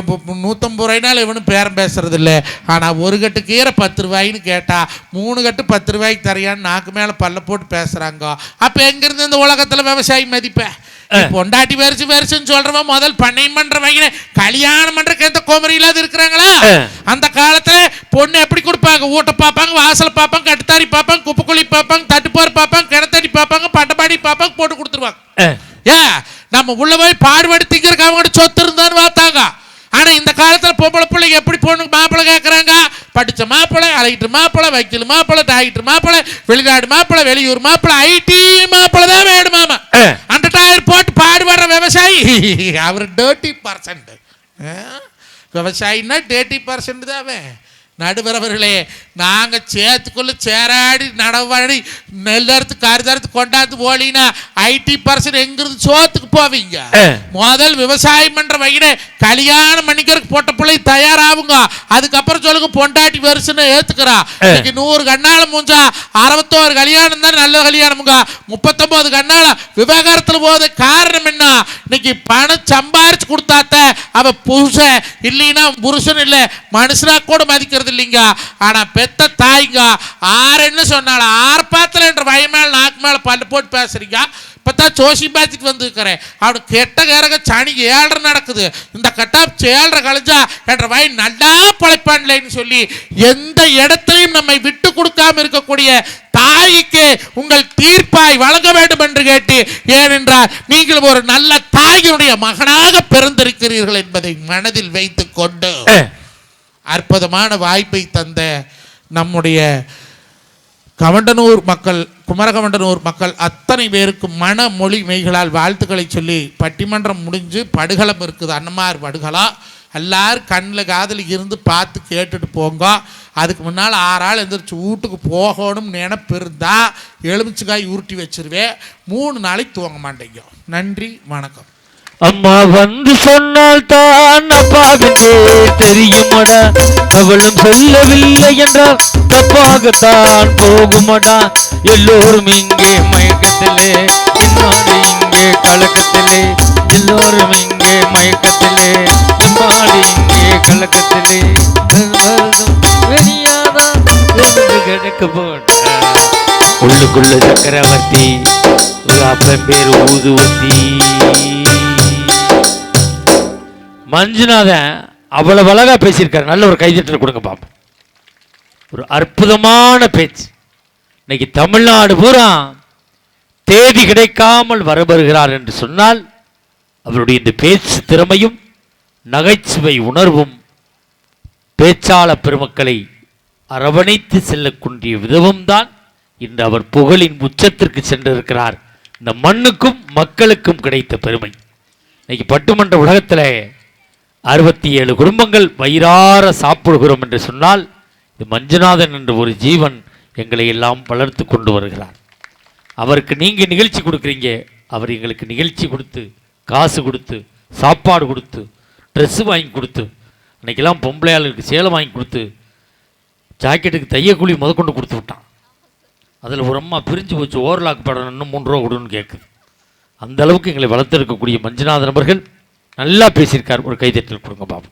S1: 150 ரூபாய்னாலும் எவனும் பேரம் பேசுறதில்ல. ஆனால் ஒரு கட்டு கீரை 10 ரூபாய்ன்னு கேட்டால் 3 கட்டு 10 ரூபாய்க்கு தரையான்னு நாக்கு மேலே பல்ல போட்டு பேசுகிறாங்க. அப்போ எங்கேருந்து இந்த உலகத்தில் விவசாயி மதிப்பேன்? பொண்டாட்டி வருஷன்னு சொல்றவன் முதல் பண்ணையும் பண்றவங்க கல்யாணம் பண்றதுக்கு எந்த கோமரி இல்லாத இருக்கிறாங்களா? அந்த காலத்துல பொண்ணு எப்படி கொடுப்பாங்க? ஊட்ட பார்ப்பாங்க, வாசல் பார்ப்பாங்க, கட்டுத்தாரி பார்ப்பாங்க, குப்பைக்குழி பார்ப்பாங்க, தட்டுப்போர் பார்ப்பாங்க, கிணத்தடி பார்ப்பாங்க, பண்டபாடி பார்ப்பாங்க, போட்டு கொடுத்துருவாங்க. நம்ம உள்ள போய் பாடுபடுத்திக்கிறதுக்கு அவங்க சொத்து இருந்தான்னு பார்த்தாங்க. ஆனா இந்த காலத்துல பொம்பளை பிள்ளைங்க எப்படி பொண்ணு மாப்பிள்ளை கேட்கறாங்க? படிச்ச மாப்பிள்ளை, அலைகிட்டு மாப்பிள்ளை, வக்கீல் மாப்பிள்ளை, டாக்டர் மாப்பிள்ளை, வெளிநாடு மாப்பிள்ளை, வெளியூர் மாப்பிள்ளை, ஐடி மாப்பிள்ளை தான் வேணுமாமா. அந்த டயர் போட்டு பாடுபடுற விவசாயி அவர் 30%. விவசாயின்னா 30% தாவே. நடுவரவர்களே, நாங்கள் சேத்துக்குள்ள சேராடி நடவாடி நெல்லறுத்து கருதறுத்து கொண்டாந்து போலினா 80% எங்கிருந்து சோத்துக்கு போவீங்க? முதல் விவசாயம் பண்ற வகையில கல்யாணம் பண்ணிக்கிறதுக்கு போட்ட பிள்ளை தயாராகுங்க. அதுக்கப்புறம் சொல்லுங்க பொண்டாட்டி வருஷன்னு ஏத்துக்கிறா. இன்னைக்கு 100 கண்ணால மூஞ்சா 61 கல்யாணம் தான் நல்ல கல்யாணமுங்க. 39 கண்ணால விவாகரத்துல போகுது. காரணம் என்ன? இன்னைக்கு பணம் சம்பாரிச்சு கொடுத்தாத்த அவ புருஷன் இல்லைன்னா புருஷன் இல்லை, மனுஷனா கூட மதிக்கிறது இல்லைங்க. ஆனா பெத்த தாய்ங்க ஆறுன்னு சொன்னால 6 பாத்திரம் என்ற வய மேல நாக்கு மேல பல்லு போட்டு பேசுறீங்க. இப்பதான் ஜோசி பார்த்துட்டு வந்துருக்கிறேன். அவனு கெட்ட கேரக சனி 7 நடக்குது. இந்த கட்டாப் 7 கழிஞ்சா என்ற வாய் நல்லா பழைப்பான்லேன்னு சொல்லி எந்த இடத்திலையும் நம்மை விட்டு கொடுக்காம இருக்கக்கூடிய தாய்க்கு உங்கள் தீர்ப்பாய் வழங்க வேண்டும் என்று கேட்டு, ஏனென்றால் நீங்கள் ஒரு நல்ல தாயினுடைய மகனாக பிறந்திருக்கிறீர்கள் என்பதை மனதில் வைத்துக் கொண்டு அற்புதமான வாய்ப்பை தந்த நம்முடைய கவண்டனூர் மக்கள், குமரகவண்டனூர் மக்கள் அத்தனை பேருக்கு மன மொழி மெய்களால் வாழ்த்துக்களை சொல்லி பட்டிமன்றம் முடிஞ்சு படுகளம் இருக்குது. அன்னமார் படுகளா எல்லாரும் கண்ணில் காதில் இருந்து பார்த்து கேட்டுட்டு போங்க. அதுக்கு முன்னால் 6 ஆள் எந்திரிச்சு வீட்டுக்கு போகணும் நினைப்பு இருந்தா எலுமிச்சக்காய் உருட்டி வச்சிருவேன். 3 நாளைக்கு தூங்க மாட்டேங்க. நன்றி, வணக்கம்.
S3: அம்மா வந்து சொன்னால் தான் அப்பாவுக்கு தெரியுமடா, அவளும் சொல்லவில்லை என்றால் தப்பாகத்தான் போகுமடா. எல்லோரும் இங்கே மயக்கத்திலே, இன்னாடு இங்கே கலக்கத்திலே, எல்லோரும் இங்கே மயக்கத்திலே, இம்மாடு இங்கே கலக்கத்திலே, கிடக்க போட உள்ளுக்குள்ள சக்கரவர்த்தி, ஒரு அப்பன் பேர் ஊதுவத்தி. மஞ்சுநாதன் அவ்வளவு அழகா பேசியிருக்காரு. நல்ல ஒரு கைதட்டல் கொடுங்க பாப்போம். ஒரு அற்புதமான பேச்சு. இன்னைக்கு தமிழ்நாடு பூரா தேதி கிடைக்காமல் வருகிறார் என்று சொன்னால் அவருடைய இந்த பேச்சு திறமையும் நகைச்சுவை உணர்வும் பேச்சாளர் பெருமக்களை அரவணைத்து செல்லக்கூடிய விதமும் தான் இன்று அவர் புகழின் உச்சத்திற்கு சென்றிருக்கிறார். இந்த மண்ணுக்கும் மக்களுக்கும் கிடைத்த பெருமை. இன்னைக்கு பட்டுமன்ற உலகத்தில் 67 குடும்பங்கள் வயிறார சாப்பிடுகிறோம் என்று சொன்னால் இது மஞ்சுநாதன் என்ற ஒரு ஜீவன் எங்களை எல்லாம் வளர்த்து கொண்டு வருகிறார். அவருக்கு நீங்கள் நிகழ்ச்சி கொடுக்குறீங்க, அவர் எங்களுக்கு நிகழ்ச்சி கொடுத்து, காசு கொடுத்து, சாப்பாடு கொடுத்து, ட்ரெஸ்ஸு வாங்கி கொடுத்து, அன்றைக்கெல்லாம் பொம்பளையாளுக்கு சேலை வாங்கி கொடுத்து, ஜாக்கெட்டுக்கு தையக்கூலி முதற்கொண்டு கொடுத்து விட்டான். அதில் ஒரு அம்மா பிரிஞ்சு போச்சு, ஓவர்லாக் படம் இன்னும் 3 ரூபா கொடுன்னு கேட்குது. அந்த அளவுக்கு எங்களை வளர்த்திருக்கக்கூடிய மஞ்சுநாதன் அவர்கள் நல்லா பேசியிருக்கார். ஒரு கைதட்டல் கொடுங்க பாபு.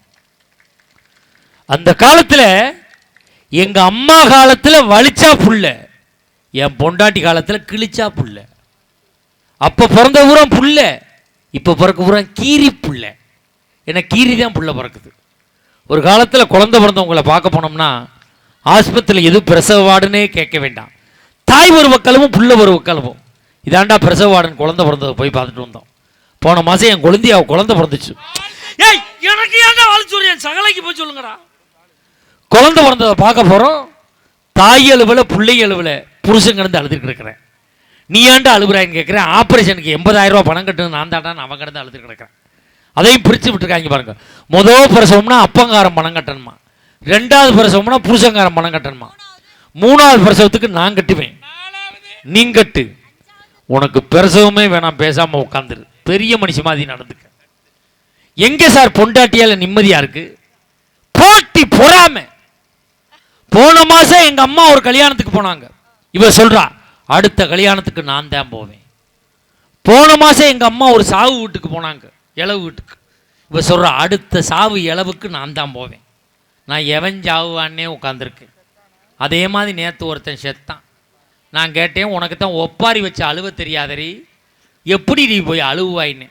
S3: அந்த காலத்தில் எங்கள் அம்மா காலத்தில் வலிச்சா புள்ள, என் பொண்டாட்டி காலத்தில் கிழிச்சா புள்ள. அப்போ பிறந்த பூரா புள்ள, இப்போ பிறக்க பூரா கீரி புள்ள. ஏன்னா கீரி தான் புள்ள பிறக்குது. ஒரு காலத்தில் குழந்தை பிறந்தவங்களை பார்க்க போனோம்னா ஆஸ்பத்திரியில் எதுவும் பிரசவ வார்டுன்னே கேட்க வேண்டாம், தாய் ஒரு வக்கலமும் புள்ள ஒரு வக்கலமும். இதாண்டா பிரசவ வார்டுன்னு குழந்தை பிறந்ததை போய் பார்த்துட்டு வந்தோம். போன மாதம் என் குழந்தைய குழந்தை பிறந்துச்சு. ஏய் எனக்கு ஏன்டா வாழ்ச்சூர், என் சகலைக்கு போய் சொல்லுங்கடா. குழந்தை பிறந்ததை பார்க்க போகிறோம். தாய் அழுவில் பிள்ளை அழுவில் புருஷன் கிடந்து அழுதுட்டு இருக்கிறேன். நீ ஏன்டா அழுகுறாயின்னு கேட்குறேன். ஆப்ரேஷனுக்கு 80,000 ரூபா பணம் கட்டுன்னு நான் தாட்டான்னு அவன் கிடந்து அழுதுட்டு கிடக்கிறேன். அதையும் பிரித்து விட்டுருக்காங்க பாருங்க. முதல் பிரசவம்னா அப்பங்காரம் பணம் கட்டணுமா, 2வது பிரசவம்னா புருஷங்காரம் பணம் கட்டணுமா, 3வது பிரசவத்துக்கு நான் கட்டுவேன், நீ கட்டு. உனக்கு பிரசவமே வேணாம், பேசாமல் உட்காந்துரு, பெரிய மனுஷ மாதிரி நடந்துக்க. எங்கே சார் பொண்டாட்டியால் நிம்மதியாக இருக்கு? போட்டி பொறாம. போன மாதம் எங்கள் அம்மா ஒரு கல்யாணத்துக்கு போனாங்க. இவ சொல்கிறா அடுத்த கல்யாணத்துக்கு நான் தான் போவேன். போன மாதம் எங்கள் அம்மா ஒரு சாவு வீட்டுக்கு போனாங்க, இளவு வீட்டுக்கு. இவ சொல்கிறா அடுத்த சாவு இளவுக்கு நான் தான் போவேன். நான் எவன் சாவுவான்னே உட்காந்துருக்கேன். அதே மாதிரி நேற்று ஒருத்தன் செத்தான். நான் கேட்டேன், உனக்கு தான் ஒப்பாரி வச்சு அழுவ தெரியாதரி, எப்படி நீ போய் அழுவாயின்னு.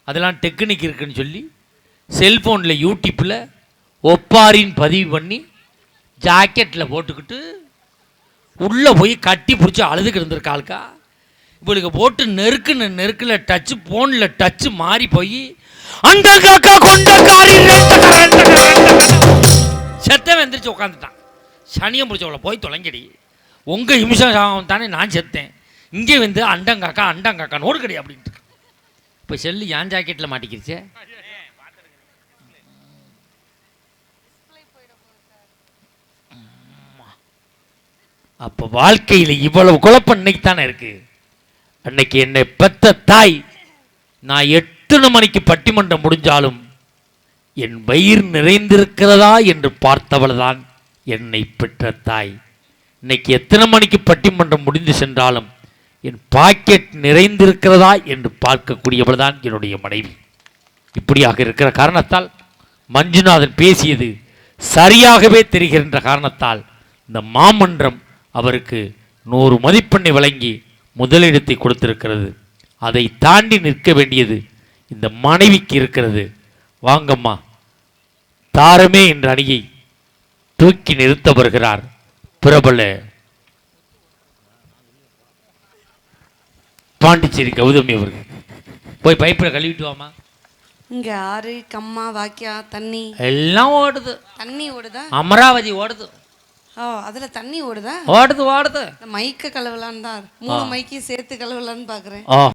S3: அதெல்லாம் டெக்னிக் இருக்குன்னு சொல்லி செல்ஃபோனில் யூடியூப்பில் ஒப்பாரின்னு பதிவு பண்ணி ஜாக்கெட்டில் போட்டுக்கிட்டு உள்ளே போய் கட்டி பிடிச்சி அழுதுக்கு இருந்திருக்காளுக்கா. இவளுக்கு போட்டு நெருக்கில் டச்சு, ஃபோனில் டச்சு மாறி போய் அந்த காக்கா கொண்ட காரி செத்தவன் எந்திரிச்சு உட்காந்துட்டான். சனியம் பிடிச்சவளை போய் தொலைங்கடி, உங்கள் நிமிஷம் தானே நான் செத்தேன், இங்கே வந்து அண்டங்காக்கா நோடு கிடையாது அப்படின்ட்டு. இப்போ செல்லு ஏன் ஜாக்கெட்டில் மாட்டிக்கிருச்சே. அப்போ வாழ்க்கையில் இவ்வளவு குழப்பம் இன்னைக்கு தானே இருக்கு. அன்னைக்கு என்னை பெத்த தாய், நான் 8 மணிக்கு பட்டிமன்றம் முடிஞ்சாலும் என் வயிறு நிறைந்திருக்கிறதா என்று பார்த்தவள் தான் என்னை பெற்ற தாய். இன்னைக்கு எத்தனை மணிக்கு பட்டிமன்றம் முடிந்து சென்றாலும் என் பாக்கெட் நிறைந்திருக்கிறதா என்று பார்க்கக்கூடியவள் தான் என்னுடைய மனைவி. இப்படியாக இருக்கிற காரணத்தால் மஞ்சுநாதன் பேசியது சரியாகவே தெரிகின்ற காரணத்தால் இந்த மாமன்றம் அவருக்கு 100 மதிப்பெண்ணை வழங்கி முதலிடத்தை கொடுத்திருக்கிறது. அதை தாண்டி நிற்க வேண்டியது இந்த மனைவிக்கு இருக்கிறது. வாங்கம்மா, தாரமே என்ற அணியை தூக்கி நிறுத்த வருகிறார் பிரபல பாண்டிச்சேரி கௌதமி அவர்கள். போய் பைப்பில் கழுவிட்டு வாமா.
S4: இங்க ஆறு, கம்மா, வாக்கியா, தண்ணி
S3: எல்லாம் ஓடுது.
S4: தண்ணி ஓடுதா?
S3: அமராவதி ஓடுது.
S4: ஓ, அதுல தண்ணி ஓடுதா?
S3: ஓடுது ஓடுது.
S4: மைக்க கழுவலான்னு தான் 3 மைக்கையும் சேர்த்து கழுவலான்னு பாக்குறேன்.
S3: ஓ